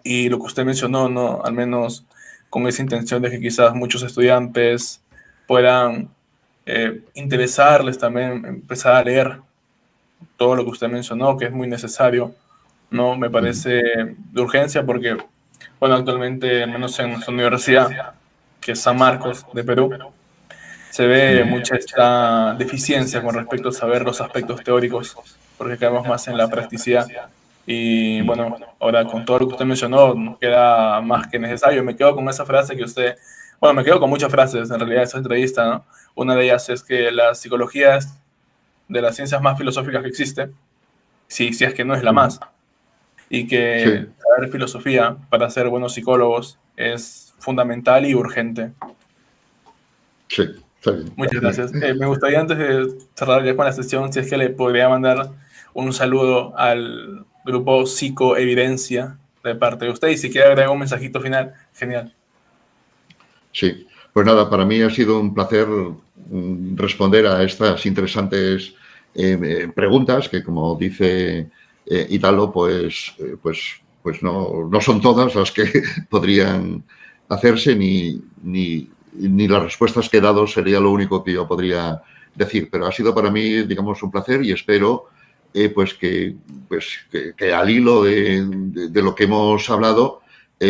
Y lo que usted mencionó, ¿no? Al menos con esa intención de que quizás muchos estudiantes puedan interesarles también, empezar a leer todo lo que usted mencionó, que es muy necesario, ¿no? Me parece de urgencia porque, bueno, actualmente, al menos en nuestra universidad, que es San Marcos de Perú, se ve mucha esta deficiencia con respecto a saber los aspectos teóricos, porque caemos más en la practicidad. Y bueno, ahora con todo lo que usted mencionó, nos queda más que necesario. Me quedo con esa frase que me quedo con muchas frases en realidad de esta entrevista, ¿no? Una de ellas es que la psicología es de las ciencias más filosóficas que existe, si es que no es la más, y que saber filosofía para ser buenos psicólogos es fundamental y urgente. Sí, está bien. Muchas gracias. Me gustaría, antes de cerrar ya con la sesión, si es que le podría mandar un saludo al grupo Psicoevidencia de parte de usted, y si quiere agregar un mensajito final, genial. Sí, pues nada, para mí ha sido un placer responder a estas interesantes preguntas que, como dice Italo, pues no son todas las que podrían hacerse, ni las respuestas que he dado sería lo único que yo podría decir, pero ha sido para mí, digamos, un placer y espero pues que al hilo de lo que hemos hablado,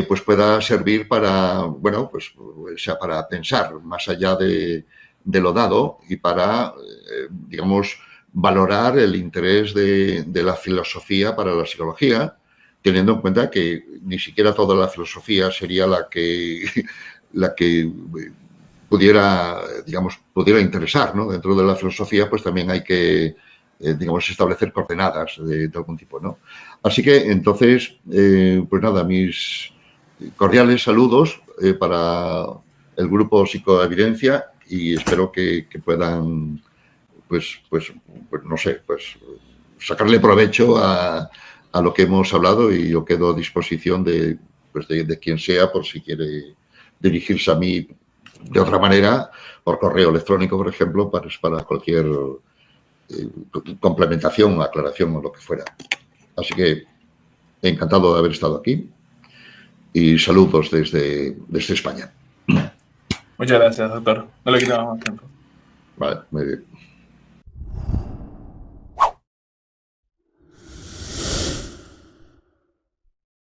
pues pueda servir para, bueno, pues sea para pensar más allá de lo dado y para, digamos, valorar el interés de la filosofía para la psicología, teniendo en cuenta que ni siquiera toda la filosofía sería la que pudiera, digamos, pudiera interesar, ¿no? Dentro de la filosofía, pues también hay que, digamos, establecer coordenadas de algún tipo, ¿no? Así que, entonces, pues nada, mis cordiales saludos para el grupo Psicoevidencia y espero que puedan, pues, no sé, pues sacarle provecho a lo que hemos hablado, y yo quedo a disposición de quien sea por si quiere dirigirse a mí de otra manera, por correo electrónico, por ejemplo, para cualquier complementación, aclaración o lo que fuera. Así que encantado de haber estado aquí y saludos desde España. Muchas gracias, doctor. No le quitamos más tiempo. Vale, muy bien.